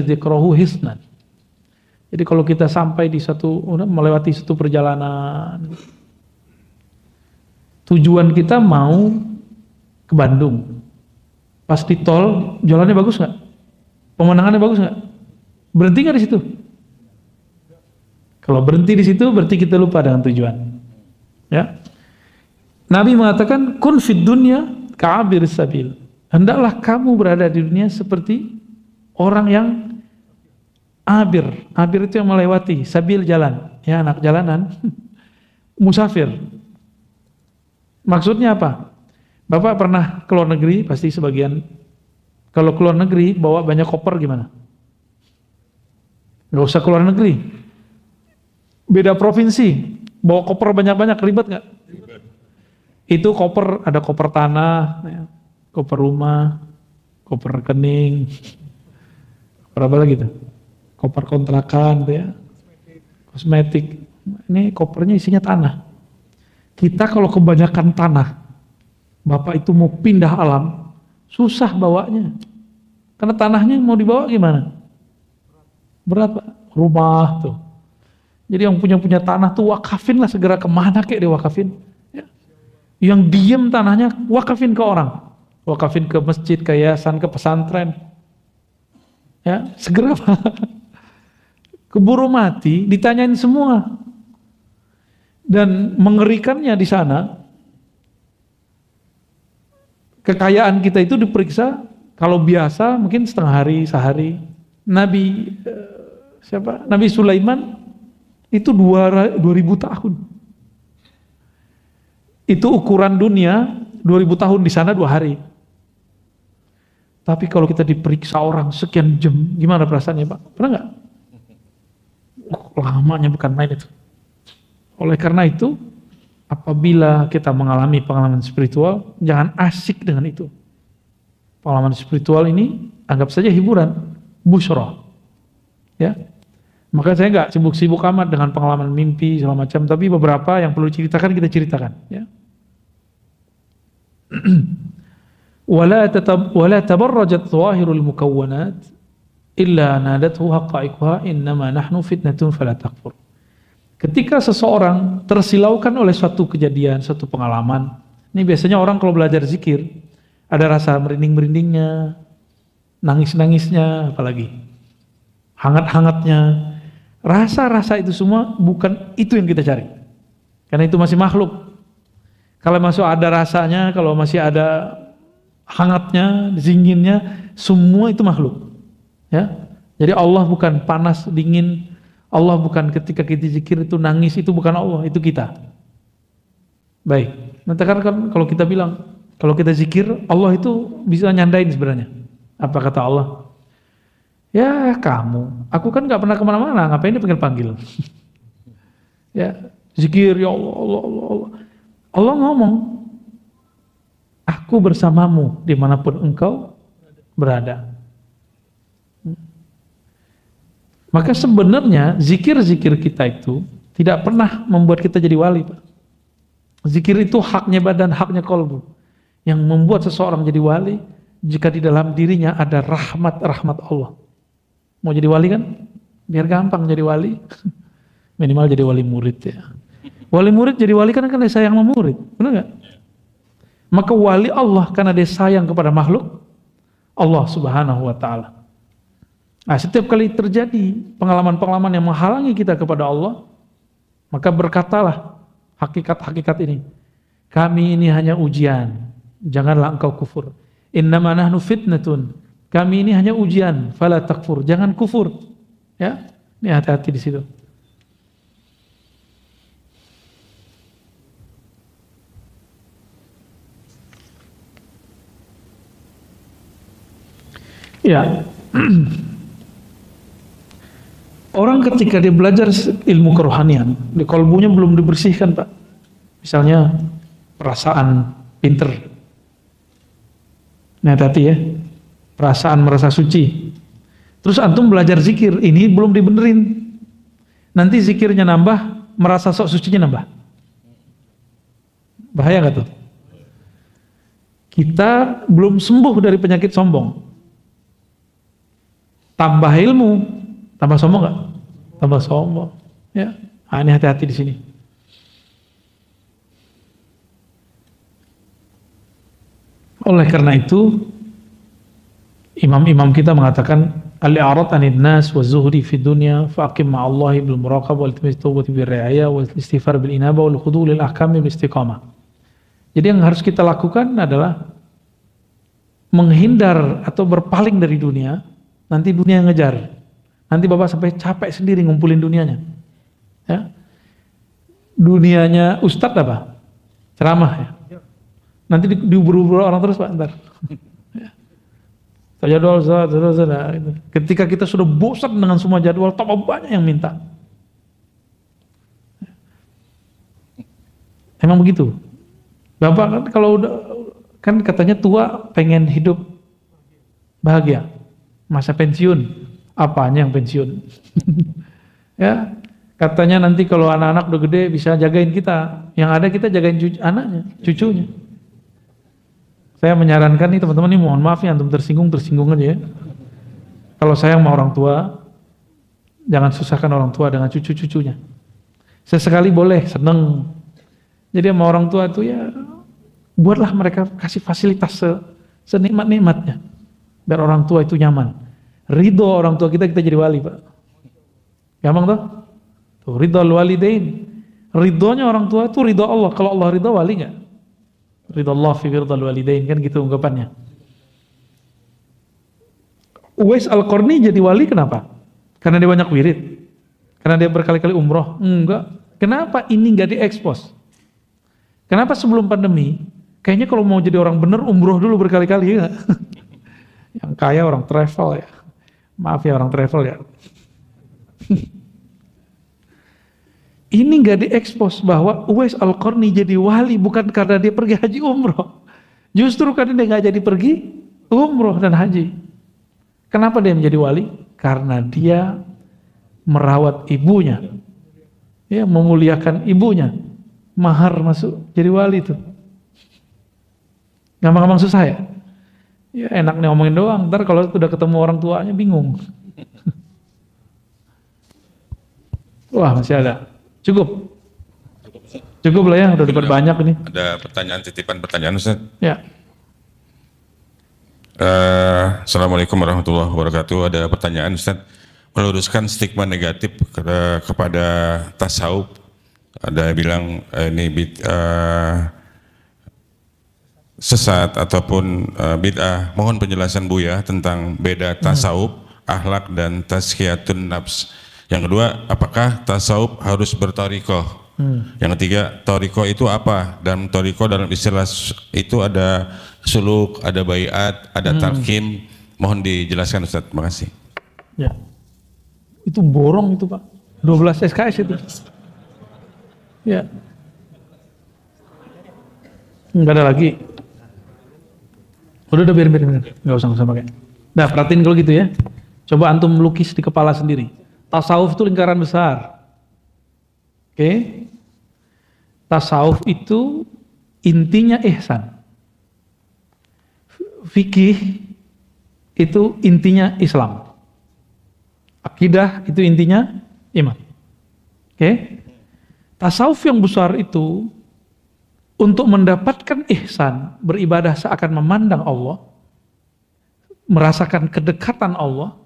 dzikrahu hisnan. Jadi kalau kita sampai di melewati satu perjalanan, tujuan kita mau ke Bandung, pas di tol jalannya bagus nggak? Pemandangannya bagus nggak? Berhenti nggak di situ? Kalau berhenti di situ berarti kita lupa dengan tujuan. Ya. Nabi mengatakan kun fid dunya ka'abir sabil. Hendaklah kamu berada di dunia seperti orang yang abir. Abir itu yang melewati, sabil jalan. Ya, anak jalanan. Musafir. Maksudnya apa? Bapak pernah ke luar negeri, pasti sebagian. Kalau ke luar negeri bawa banyak koper gimana? Gak usah ke luar negeri. Beda provinsi, bawa koper banyak-banyak, ribet nggak? Itu koper, ada koper tanah, ya, koper rumah, koper rekening, koper apa lagi tuh? Koper kontrakan, tuh ya, kosmetik. Ini kopernya isinya tanah. Kita kalau kebanyakan tanah, Bapak itu mau pindah alam, susah bawanya. Karena tanahnya mau dibawa gimana? Berat, Pak. Rumah tuh. Jadi yang punya tanah tuh wakafin lah, segera kemana kayak diwakafin. Ya. Yang diem tanahnya wakafin ke orang. Wakafin ke masjid, ke yayasan, ke pesantren. Ya, segera keburu mati, ditanyain semua. Dan mengerikannya di sana, kekayaan kita itu diperiksa, kalau biasa mungkin setengah hari, sehari. Nabi Sulaiman itu 2000 tahun. Itu ukuran dunia 2000 tahun, di sana 2 hari. Tapi kalau kita diperiksa orang sekian jam, gimana perasaannya, Pak? Pernah nggak? Lamanya bukan main itu. Oleh karena itu, apabila kita mengalami pengalaman spiritual, jangan asik dengan itu. Pengalaman spiritual ini anggap saja hiburan, busyra. Ya. Maka saya nggak sibuk-sibuk amat dengan pengalaman mimpi segala macam, tapi beberapa yang perlu ceritakan kita ceritakan. Ya. Wala tabarrajat dhahirul mukawwanat illa nadathu haqa'iquha innama nahnu fitnatun fala takfur. Ketika seseorang tersilaukan oleh suatu kejadian, suatu pengalaman, ini biasanya orang kalau belajar zikir ada rasa merinding-merindingnya, nangis-nangisnya, apalagi hangat-hangatnya. Rasa-rasa itu semua bukan itu yang kita cari. Karena itu masih makhluk. Kalau masih ada rasanya, kalau masih ada hangatnya, dinginnya, semua itu makhluk. Ya. Jadi Allah bukan panas, dingin. Allah bukan ketika kita zikir itu nangis, itu bukan Allah, itu kita. Baik. Nanti kan kalau kita bilang, kalau kita zikir, Allah itu bisa nyandain sebenarnya. Apa kata Allah? Ya kamu, aku kan gak pernah kemana-mana, ngapain dipanggil-panggil? Ya, zikir, ya Allah, Allah, Allah, Allah. Allah ngomong, aku bersamamu dimanapun engkau berada. Maka sebenarnya zikir-zikir kita itu tidak pernah membuat kita jadi wali, Pak. Zikir itu haknya badan, haknya kolbu. Yang membuat seseorang jadi wali, jika di dalam dirinya ada rahmat Allah. Mau jadi wali kan? Biar gampang jadi wali. Minimal jadi wali murid ya. Wali murid jadi wali kan dia sayang sama murid. Benar gak? Maka wali Allah karena dia sayang kepada makhluk Allah subhanahu wa ta'ala. Nah, setiap kali terjadi pengalaman-pengalaman yang menghalangi kita kepada Allah, maka berkatalah hakikat-hakikat ini. Kami ini hanya ujian. Janganlah engkau kufur. Innama nahnu fitnatun. Kami ini hanya ujian, fala takfur, jangan kufur. Ya, ini hati-hati di situ. Ya, orang ketika dia belajar ilmu kerohanian, di kolbunya belum dibersihkan, Pak. Misalnya perasaan pinter. Nah, hati ya, perasaan merasa suci. Terus antum belajar zikir, ini belum dibenerin. Nanti zikirnya nambah, merasa sok sucinya nambah. Bahaya nggak tuh? Kita belum sembuh dari penyakit sombong. Tambah ilmu, tambah sombong nggak? Tambah sombong. Ya, ini hati-hati di sini. Oleh karena itu, imam-imam kita mengatakan al-i'rad 'anil nas wa zuhdi fi dunya fa aqim ma'allahi bil muraqabah wal iltimis tawbati bir ri'ayah wal istighfar bil inabah wal khudu' lil ahkami bil istiqamah. Jadi yang harus kita lakukan adalah menghindar atau berpaling dari dunia, nanti dunia yang ngejar. Nanti Bapak sampai capek sendiri ngumpulin dunianya. Ya. Dunianya ustadz apa? Ceramah ya. Nanti diubur-ubur orang terus Pak, ntar. Jadwal, gitu. Ketika kita sudah bosan dengan semua jadwal, tambah banyak yang minta. Emang begitu. Bapak kan kalau udah, kan katanya tua pengen hidup bahagia, masa pensiun, apanya yang pensiun? Ya, katanya nanti kalau anak-anak udah gede bisa jagain kita, yang ada kita jagain anaknya, cucunya. Saya menyarankan nih teman-teman, nih mohon maaf ya antum tersinggung aja ya. Kalau sayang sama orang tua, jangan susahkan orang tua dengan cucu-cucunya. Sesekali boleh, seneng. Jadi sama orang tua itu ya, buatlah mereka kasih fasilitas senikmat-nikmatnya. Biar orang tua itu nyaman. Ridho orang tua kita jadi wali Pak. Gampang tuh? Tuh ridho walidain. Ridhonya orang tua itu ridho Allah. Kalau Allah ridho, wali nggak? Ridho Allah fi ridhal walidain, kan gitu ungkapannya. Uwais Al-Qarni jadi wali kenapa? Karena dia banyak wirid? Karena dia berkali-kali umroh? Enggak. Kenapa ini nggak diekspos? Kenapa sebelum pandemi? Kayaknya kalau mau jadi orang bener umroh dulu berkali-kali ya. Yang kaya orang travel ya. Maaf ya orang travel ya. Ini nggak diekspos bahwa Uwais Al-Qarni jadi wali bukan karena dia pergi haji umroh. Justru karena dia nggak jadi pergi umroh dan haji. Kenapa dia menjadi wali? Karena dia merawat ibunya. Ya, memuliakan ibunya. Mahar masuk jadi wali itu. Gampang-gampang susah ya? Ya enak nih ngomongin doang, ntar kalau udah ketemu orang tuanya bingung. Wah masih ada. Cukup lah ya, udah dapat banyak ini. Ada titipan pertanyaan Ustaz. Ya. Assalamualaikum warahmatullahi wabarakatuh. Ada pertanyaan Ustaz, meluruskan stigma negatif kepada tasawuf. Ada yang bilang ini sesat ataupun bid'ah. Mohon penjelasan Buya tentang beda tasawuf, akhlak dan tazkiyatun nafs. Yang kedua, apakah tasawuf harus bertorikoh? Yang ketiga, torikoh itu apa? Dan torikoh dalam istilah itu ada suluk, ada baiat, ada tarkim. Mohon dijelaskan Ustaz, terima kasih. Ya. Itu borong itu Pak, 12 SKS itu. Ya. Enggak ada lagi. Udah biarin. Enggak usah pakai. Nah, perhatiin kalau gitu ya. Coba antum melukis di kepala sendiri. Tasawuf itu lingkaran besar. Oke. Tasawuf itu intinya ihsan. Fikih itu intinya Islam. Akidah itu intinya iman. Oke. Tasawuf yang besar itu untuk mendapatkan ihsan, beribadah seakan memandang Allah, merasakan kedekatan Allah,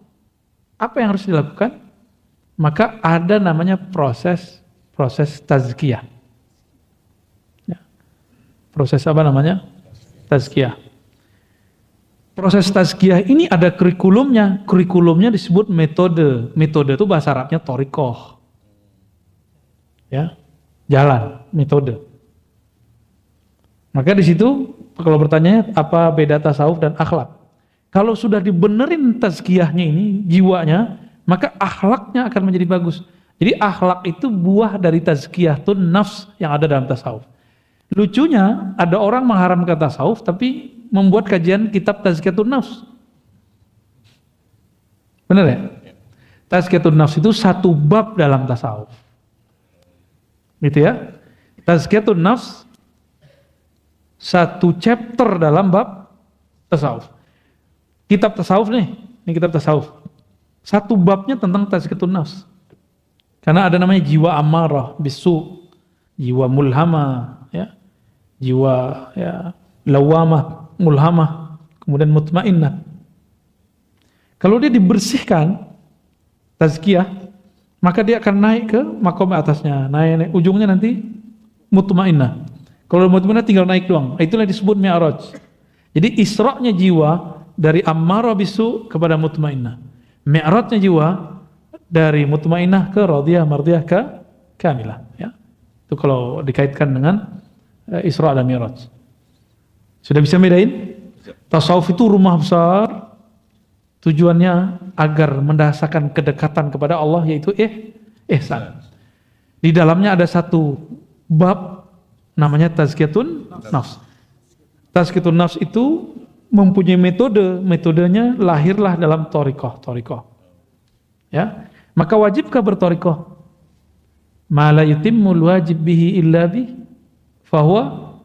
apa yang harus dilakukan? Maka ada namanya proses tazkiyah. Ya. Proses apa namanya? Tazkiyah. Proses tazkiyah ini ada kurikulumnya. Kurikulumnya disebut metode. Metode itu bahasa Arabnya torikoh. Ya, jalan, metode. Maka di situ kalau bertanya apa beda tasawuf dan akhlak? Kalau sudah dibenerin tazkiyahnya ini, jiwanya, maka akhlaknya akan menjadi bagus. Jadi akhlak itu buah dari tazkiyatun nafs yang ada dalam tasawuf. Lucunya, ada orang mengharamkan tasawuf tapi membuat kajian kitab tazkiyatun nafs. Benar ya? Tazkiyatun nafs itu satu bab dalam tasawuf. Gitu ya? Tazkiyatun nafs satu chapter dalam bab tasawuf. Kitab tasawuf nih, ini kitab tasawuf. Satu babnya tentang tazkiyatun nafs. Karena ada namanya jiwa amarah, bisu, jiwa mulhamah, ya. Jiwa ya, lawamah, mulhamah, kemudian mutmainnah. Kalau dia dibersihkan tazkiyah, maka dia akan naik ke makom atasnya, naik ujungnya nanti mutmainnah. Kalau mutmainnah tinggal naik doang. Itulah disebut mi'raj. Jadi isra'-nya jiwa dari ammarah bisu kepada mutmainnah. Mi'rajnya jiwa dari mutmainnah ke radhiyah mardiyah ke kamilah, ya. Itu kalau dikaitkan dengan Isra dan Mi'raj. Sudah bisa bedain? Tasawuf itu rumah besar, tujuannya agar mendasarkan kedekatan kepada Allah, yaitu ihsan. Di dalamnya ada satu bab namanya tazkiyatun nafs. Tazkiyatun nafs itu mempunyai metodenya lahirlah dalam thariqah. Ya, maka wajibkah berthariqah? Ma la yutimmul wajib bihi illa bih fahuwa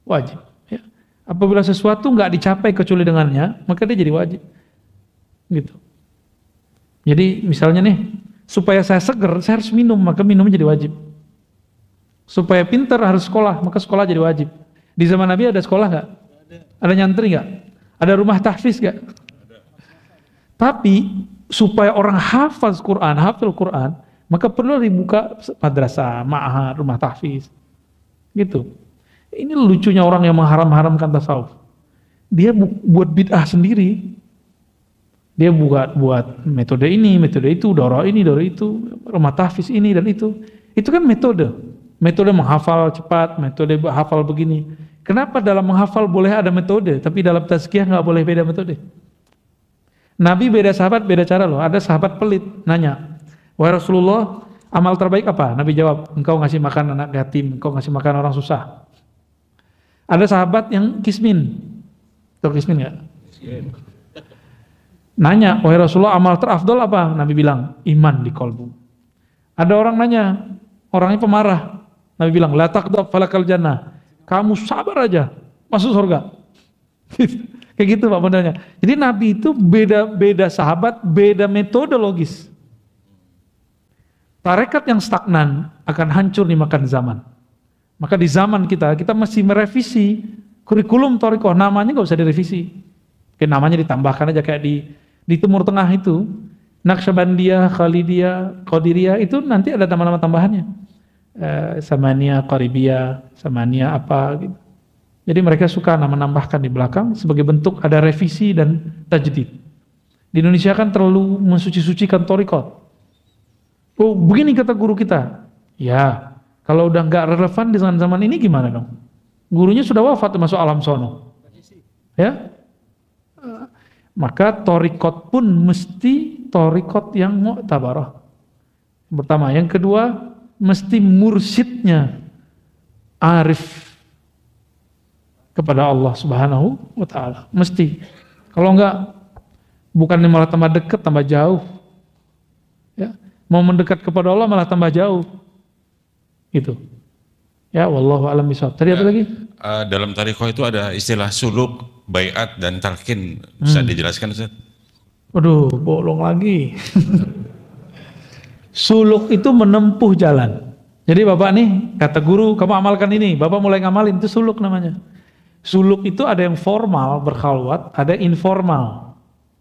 wajib. Ya. Apabila sesuatu nggak dicapai kecuali dengannya, maka dia jadi wajib. Gitu. Jadi misalnya nih, supaya saya seger, saya harus minum, maka minumnya jadi wajib. Supaya pintar harus sekolah, maka sekolah jadi wajib. Di zaman Nabi ada sekolah nggak? Ada nyantri nggak? Ada rumah tahfiz nggak? Tapi supaya orang hafal Quran, maka perlu dibuka madrasah, ma'had, rumah tahfiz. Gitu. Ini lucunya orang yang mengharam-haramkan tasawuf. Dia buat bid'ah sendiri. Dia buat metode ini, metode itu, daurah ini, daurah itu, rumah tahfiz ini dan itu. Itu kan metode. Metode menghafal cepat, metode hafal begini. Kenapa dalam menghafal boleh ada metode, tapi dalam tazkiyah nggak boleh beda metode? Nabi beda sahabat, beda cara loh. Ada sahabat pelit, nanya, wahai Rasulullah, amal terbaik apa? Nabi jawab, engkau ngasih makan anak yatim, engkau ngasih makan orang susah. Ada sahabat yang kismin. Tahu kismin nggak? Nanya, wahai Rasulullah, amal terafdol apa? Nabi bilang, iman di kolbu. Ada orang nanya, orangnya pemarah. Nabi bilang, la taqdab falakal jannah. Kamu sabar aja, masuk surga. Kayak gitu Pak modelnya. Jadi Nabi itu beda sahabat, beda metodologis. Tarekat yang stagnan akan hancur dimakan zaman. Maka di zaman kita mesti merevisi kurikulum thariqah. Namanya nggak usah direvisi. Kayak namanya ditambahkan aja kayak di Timur Tengah itu, Naqsyabandiyah, Khalidiyah, Qadiriyah itu nanti ada nama-nama tambahannya. Samaniyah, Qaribiyah, Samaniyah apa gitu. Jadi mereka suka menambahkan di belakang sebagai bentuk ada revisi dan tajdid. Di Indonesia kan terlalu mensuci-sucikan thariqah. Oh begini kata guru kita. Ya, kalau udah nggak relevan dengan zaman ini gimana dong? Gurunya sudah wafat masuk alam sono. Ya, maka thariqah pun mesti thariqah yang mu'tabarah. Pertama, yang kedua mesti mursyidnya arif kepada Allah Subhanahu wa ta'ala. Mesti. Kalau enggak, bukannya malah tambah dekat, tambah jauh. Ya. Mau mendekat kepada Allah malah tambah jauh. Gitu. Ya, wallahu a'lam bishawab. Tadi apa lagi? Dalam thariqah itu ada istilah suluk, baiat dan talqin. Bisa dijelaskan Ustaz? Waduh, bolong lagi. Suluk itu menempuh jalan. Jadi Bapak nih, kata guru, kamu amalkan ini. Bapak mulai ngamalin, itu suluk namanya. Suluk itu ada yang formal, berkhalwat, ada yang informal,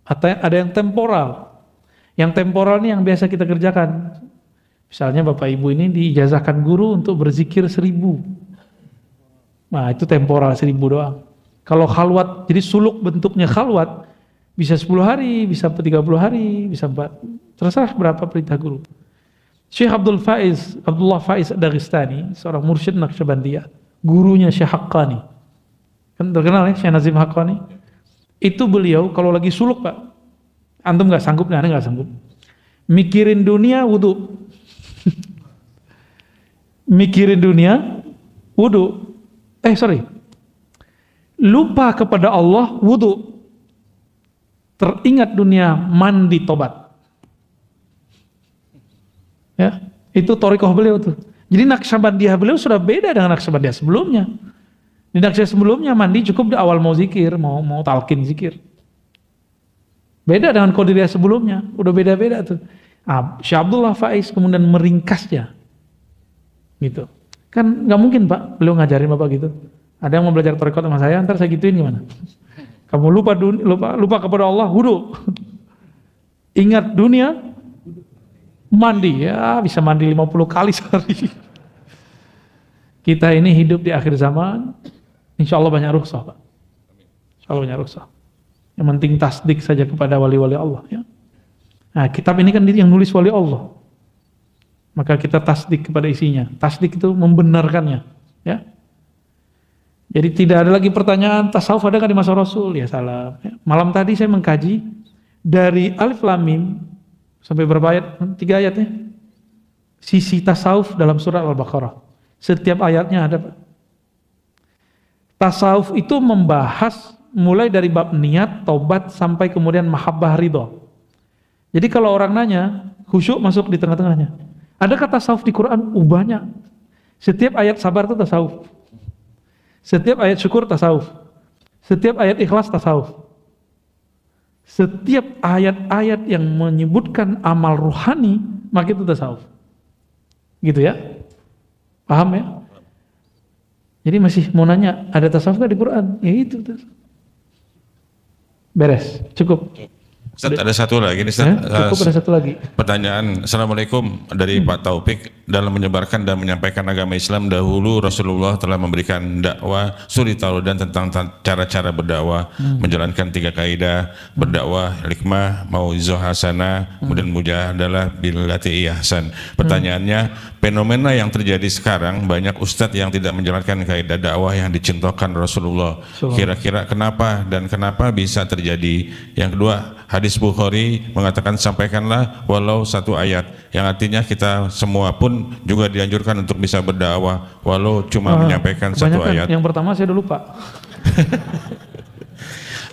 atau ada yang temporal. Yang temporal ini yang biasa kita kerjakan. Misalnya Bapak Ibu ini diijazahkan guru untuk berzikir 1000. Nah itu temporal 1000 doang. Kalau khalwat, jadi suluk bentuknya khalwat, bisa 10 hari, bisa 30 hari, bisa 4. Terserah berapa perintah guru. Syekh Abdullah Faiz Dagestani, seorang mursyid Naqsyabandiyah, gurunya Syekh Haqqani. Kan terkenal ya Syekh Nazim Haqqani. Itu beliau kalau lagi suluk Pak, antum nggak sanggup, nih, aneh nggak sanggup. Mikirin dunia wudu, mikirin dunia wudu. Lupa kepada Allah wudu, teringat dunia mandi tobat. Ya, itu thariqah beliau tuh. Jadi Naqsyabandiyah beliau sudah beda dengan Naqsyabandiyah sebelumnya. Di Naqsyabandiyah sebelumnya mandi cukup di awal mau zikir, mau talqin zikir. Beda dengan Qadiriyah sebelumnya, udah beda-beda tuh. Syekh Abdullah Faiz kemudian meringkasnya, gitu. Kan nggak mungkin Pak, beliau ngajarin Bapak gitu. Ada yang mau belajar thariqah sama saya, ntar saya gituin gimana? Kamu lupa kepada Allah, wudu. Ingat dunia, mandi. Ya bisa mandi 50 kali sehari. Kita ini hidup di akhir zaman, insya Allah banyak rukhsah Pak. Insya Allah banyak rukhsah. Yang penting tasdik saja kepada wali-wali Allah ya. Nah, kitab ini kan yang nulis wali Allah. Maka kita tasdik kepada isinya. Tasdik itu membenarkannya, ya. Jadi tidak ada lagi pertanyaan tasawuf ada nggak di masa Rasul? Ya salah. Ya. Malam tadi saya mengkaji dari Alif Lam Mim sampai berapa ayat? 3 ayatnya. Sisi tasawuf dalam surat Al-Baqarah. Setiap ayatnya ada. Tasawuf itu membahas mulai dari bab niat, taubat sampai kemudian mahabbah ridho. Jadi kalau orang nanya, khusyuk masuk di tengah-tengahnya. Adakah tasawuf di Quran? Banyak. Setiap ayat sabar itu tasawuf. Setiap ayat syukur tasawuf. Setiap ayat ikhlas tasawuf. Setiap ayat-ayat yang menyebutkan amal ruhani, maka itu tasawuf. Gitu ya? Paham ya? Jadi masih mau nanya, ada tasawuf nggak di Quran? Ya itu tasawuf. Beres, cukup. Ustaz, ada satu lagi nih Ustaz. Cukup, ada satu lagi. Pertanyaan, Assalamualaikum dari Pak Taufik. Dalam menyebarkan dan menyampaikan agama Islam dahulu Rasulullah telah memberikan dakwah suri tauladan tentang cara-cara berdakwah, menjalankan 3 kaidah, berdakwah, hikmah, mauizah hasanah, kemudian mujahadalah billati ihsan. Pertanyaannya, fenomena yang terjadi sekarang banyak ustadz yang tidak menjalankan kaidah dakwah yang dicontohkan Rasulullah. Kira-kira kenapa dan kenapa bisa terjadi? Yang kedua, hadis Bukhari mengatakan sampaikanlah walau 1 ayat, yang artinya kita semua pun juga dianjurkan untuk bisa berdakwah walau cuma menyampaikan 1 ayat. Yang pertama saya udah lupa.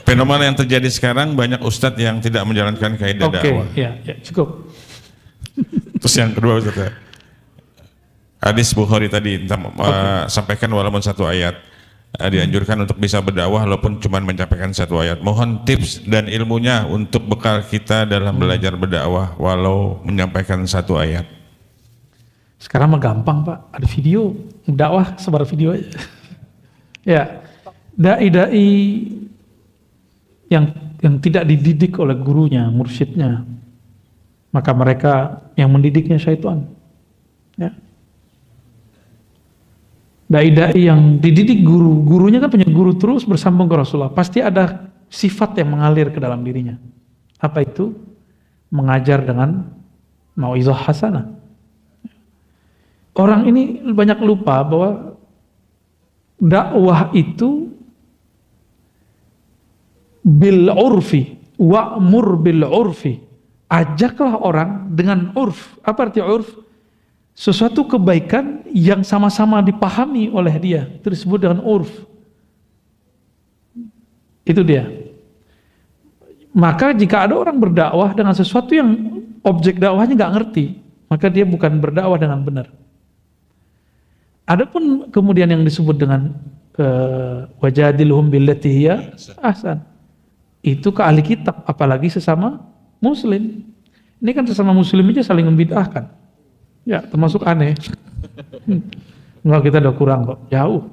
Fenomena yang terjadi sekarang banyak ustadz yang tidak menjalankan kaidah dakwah. Oke, ya, cukup. Terus yang kedua Ustaz, hadis Bukhari tadi sampaikan walaupun 1 ayat. Dianjurkan untuk bisa berdakwah walaupun cuma menyampaikan 1 ayat. Mohon tips dan ilmunya untuk bekal kita dalam belajar berdakwah walau menyampaikan 1 ayat. Sekarang mah gampang Pak, ada video, dakwah sebar video aja. Ya, dai-dai yang tidak dididik oleh gurunya, mursyidnya, maka mereka yang mendidiknya syaitan. Ya. Dai-dai yang dididik gurunya kan punya guru terus bersambung ke Rasulullah, pasti ada sifat yang mengalir ke dalam dirinya. Apa itu? Mengajar dengan mauizah hasanah. Orang ini banyak lupa bahwa dakwah itu bil urfi, wa'mur bil urfi. Ajaklah orang dengan urf. Apa arti urf? Sesuatu kebaikan yang sama-sama dipahami oleh dia, itu disebut dengan urf. Itu dia. Maka jika ada orang berdakwah dengan sesuatu yang objek dakwahnya nggak ngerti, maka dia bukan berdakwah dengan benar. Adapun kemudian yang disebut dengan wajadilhum billati hiya ahsan, itu ke ahli kitab, apalagi sesama muslim. Ini kan sesama muslim aja saling membid'ahkan. Ya, termasuk aneh. Enggak, kita udah kurang kok, jauh.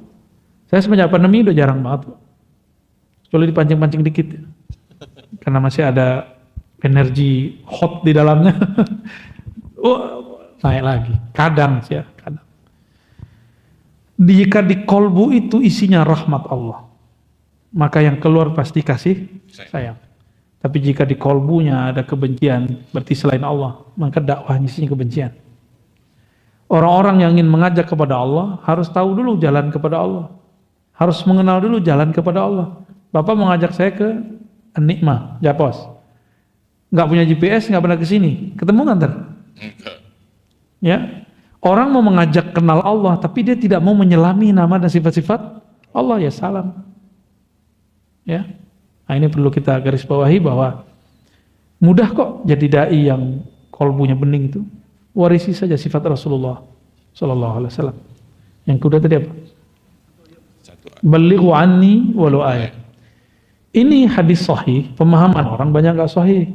Saya semenjak pandemi udah jarang banget kok. Kecuali dipancing-pancing dikit. Karena masih ada energi hot di dalamnya. Naik lagi. Kadang sih ya, kadang. Jika di kolbu itu isinya rahmat Allah, maka yang keluar pasti kasih sayang. Tapi jika di kolbunya ada kebencian, berarti selain Allah, maka dakwahnya isinya kebencian. Orang-orang yang ingin mengajak kepada Allah harus tahu dulu jalan kepada Allah, harus mengenal dulu jalan kepada Allah. Bapak mengajak saya ke Nikmah, Japos. Nggak punya GPS, nggak pernah ke sini. Ketemu nggak ntar? Ya. Orang mau mengajak kenal Allah, tapi dia tidak mau menyelami nama dan sifat-sifat Allah, ya salam. Ya. Nah, ini perlu kita garis bawahi bahwa mudah kok jadi dai yang kolbunya bening itu. Warisi saja sifat Rasulullah sallallahu alaihi wasallam. Yang kedua tadi apa? Balighu anni walau ayat. Ini hadis sahih, pemahaman orang banyak nggak sahih.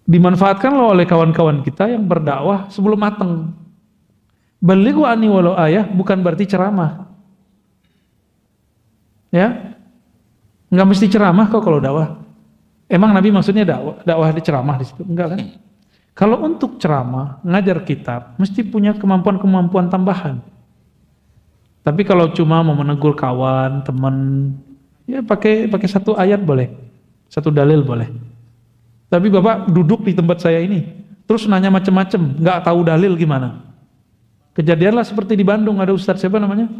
Dimanfaatkan oleh kawan-kawan kita yang berdakwah sebelum mateng. Balighu anni walau ayat bukan berarti ceramah. Ya, nggak mesti ceramah kok kalau dakwah. Emang Nabi maksudnya dakwah di ceramah di situ? Enggak kan? Kalau untuk ceramah, ngajar kitab, mesti punya kemampuan-kemampuan tambahan. Tapi kalau cuma mau menegur kawan, teman, ya pakai satu ayat boleh, satu dalil boleh. Tapi Bapak duduk di tempat saya ini, terus nanya macam-macam, nggak tahu dalil gimana? Kejadianlah seperti di Bandung, ada ustadz siapa namanya?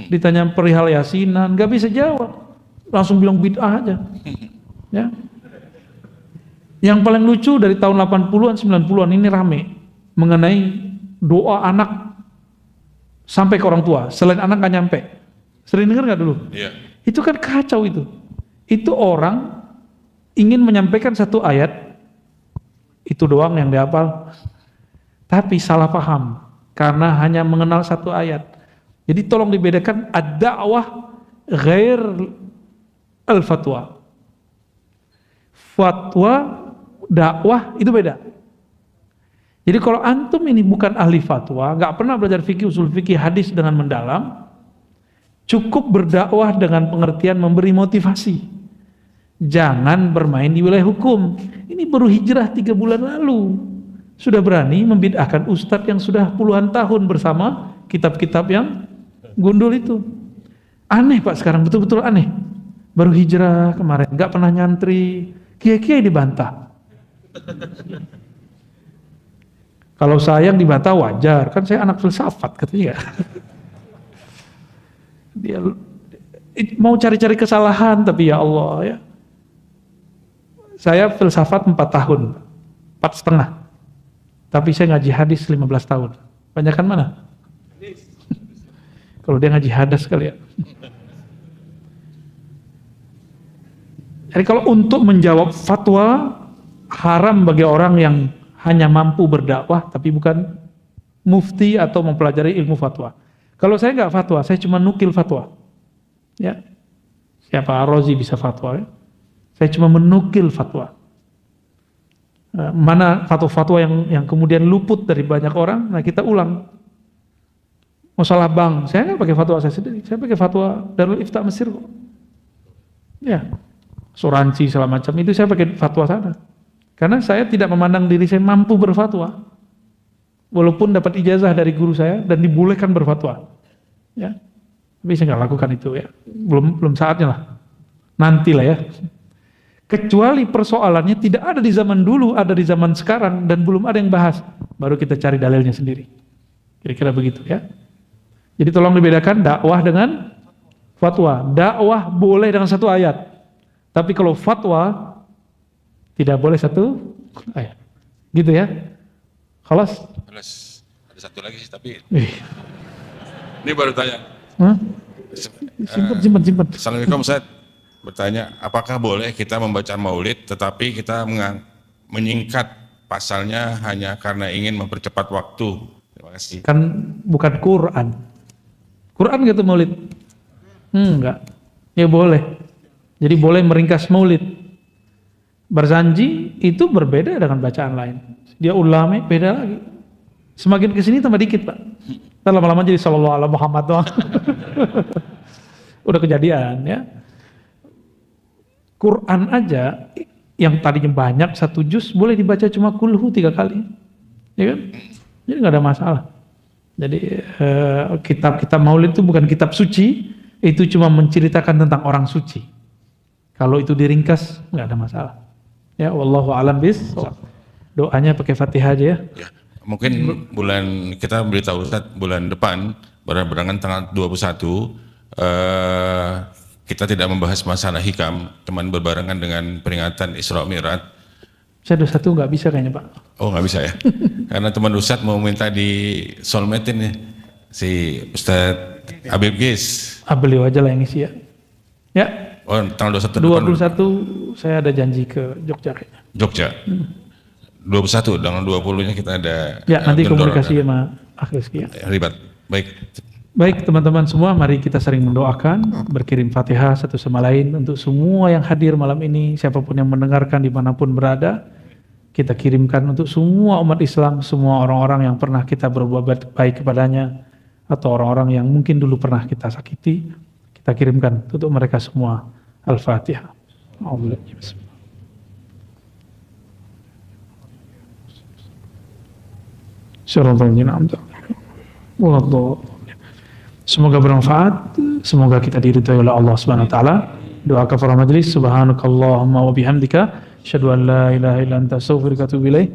Ditanya perihal yasinan, nggak bisa jawab, langsung bilang bid'ah aja. Ya. Yang paling lucu dari tahun 80-an, 90-an ini rame mengenai doa anak sampai ke orang tua, selain anak nggak nyampe. Sering dengar nggak dulu? Iya. Itu kan kacau itu. Itu orang ingin menyampaikan satu ayat, itu doang yang dihafal, tapi salah paham karena hanya mengenal satu ayat. Jadi tolong dibedakan ad-da'wah ghair al-fatwa. Fatwa, dakwah itu beda. Jadi kalau antum ini bukan ahli fatwa, nggak pernah belajar fikih, usul fikih, hadis dengan mendalam, cukup berdakwah dengan pengertian memberi motivasi. Jangan bermain di wilayah hukum. Ini baru hijrah 3 bulan lalu, sudah berani membid'ahkan ustadz yang sudah puluhan tahun bersama kitab-kitab yang gundul itu. Aneh Pak sekarang, betul-betul aneh. Baru hijrah kemarin, nggak pernah nyantri, kiai-kiai dibantah. Kalau saya yang dibantah wajar, kan saya anak filsafat katanya. Dia mau cari-cari kesalahan, tapi ya Allah ya. Saya filsafat 4 tahun, 4,5. Tapi saya ngaji hadis 15 tahun. Banyakan mana? Kalau dia ngaji hadas kali ya. Jadi kalau untuk menjawab fatwa, haram bagi orang yang hanya mampu berdakwah tapi bukan mufti atau mempelajari ilmu fatwa. Kalau saya nggak fatwa, saya cuma nukil fatwa. Ya, siapa Ar-Razi bisa fatwa? Ya? Saya cuma menukil fatwa. Mana fatwa-fatwa yang kemudian luput dari banyak orang, nah kita ulang. Masalah bank, saya nggak pakai fatwa saya sendiri, saya pakai fatwa Darul Ifta Mesir kok. Ya, asuransi segala macam itu saya pakai fatwa sana. Karena saya tidak memandang diri saya mampu berfatwa. Walaupun dapat ijazah dari guru saya dan dibolehkan berfatwa. Ya. Tapi saya nggak lakukan itu ya. Belum saatnya lah. Nantilah ya. Kecuali persoalannya tidak ada di zaman dulu, ada di zaman sekarang dan belum ada yang bahas, baru kita cari dalilnya sendiri. Kira-kira begitu ya. Jadi tolong dibedakan dakwah dengan fatwa. Dakwah boleh dengan satu ayat, tapi kalau fatwa tidak boleh satu ayat. Gitu ya. Khalas. Ada satu lagi sih tapi ini baru tanya. Simpan. Assalamualaikum Ustaz. Bertanya, apakah boleh kita membaca maulid tetapi kita menyingkat pasalnya hanya karena ingin mempercepat waktu? Terima kasih. Kan bukan Quran. Quran gitu maulid? Enggak. Ya boleh. Jadi boleh meringkas maulid. Berzanji itu berbeda dengan bacaan lain. Dia ulama beda lagi. Semakin kesini tambah dikit Pak. Ntar lama-lama jadi sallallahu alaihi Muhammad doang. Udah kejadian ya. Quran aja yang tadinya banyak 1 juz boleh dibaca cuma kulhu 3 kali, ya kan? Jadi nggak ada masalah. Jadi kitab-kitab maulid itu bukan kitab suci, itu cuma menceritakan tentang orang suci. Kalau itu diringkas nggak ada masalah. Ya, wallahu a'lam bishawab. Doanya pakai Fatihah aja ya. Ya, mungkin bulan kita beritahu Ustaz bulan depan berangkat tanggal 21. kita tidak membahas masalah hikam, teman berbarengan dengan peringatan Isra Mi'raj. Saya 21 nggak bisa kayaknya Pak. Oh nggak bisa ya? Karena teman Ustadz mau minta di solmetin nih, si Ustadz Habib Gis. Beliau aja lah yang isi ya. Ya. Oh tanggal 21. 21 saya ada janji ke Jogja kayaknya. Jogja. 21, tanggal 20-nya kita ada. Ya nanti gendor, komunikasi sama Akh Rizky ya. Ribat. Baik. Baik teman-teman semua, mari kita sering mendoakan, berkirim Fatihah satu sama lain untuk semua yang hadir malam ini, siapapun yang mendengarkan dimanapun berada, kita kirimkan untuk semua umat Islam, semua orang-orang yang pernah kita berbuat baik kepadanya, atau orang-orang yang mungkin dulu pernah kita sakiti, kita kirimkan untuk mereka semua. Al-Fatihah. Semoga bermanfaat, semoga kita diridhai oleh Allah Subhanahu wa taala. Doa kafarah majlis, subhanakallahumma wa bihamdika, asyhadu an la ilaha illa anta astaghfiruka wa atubu ilaik.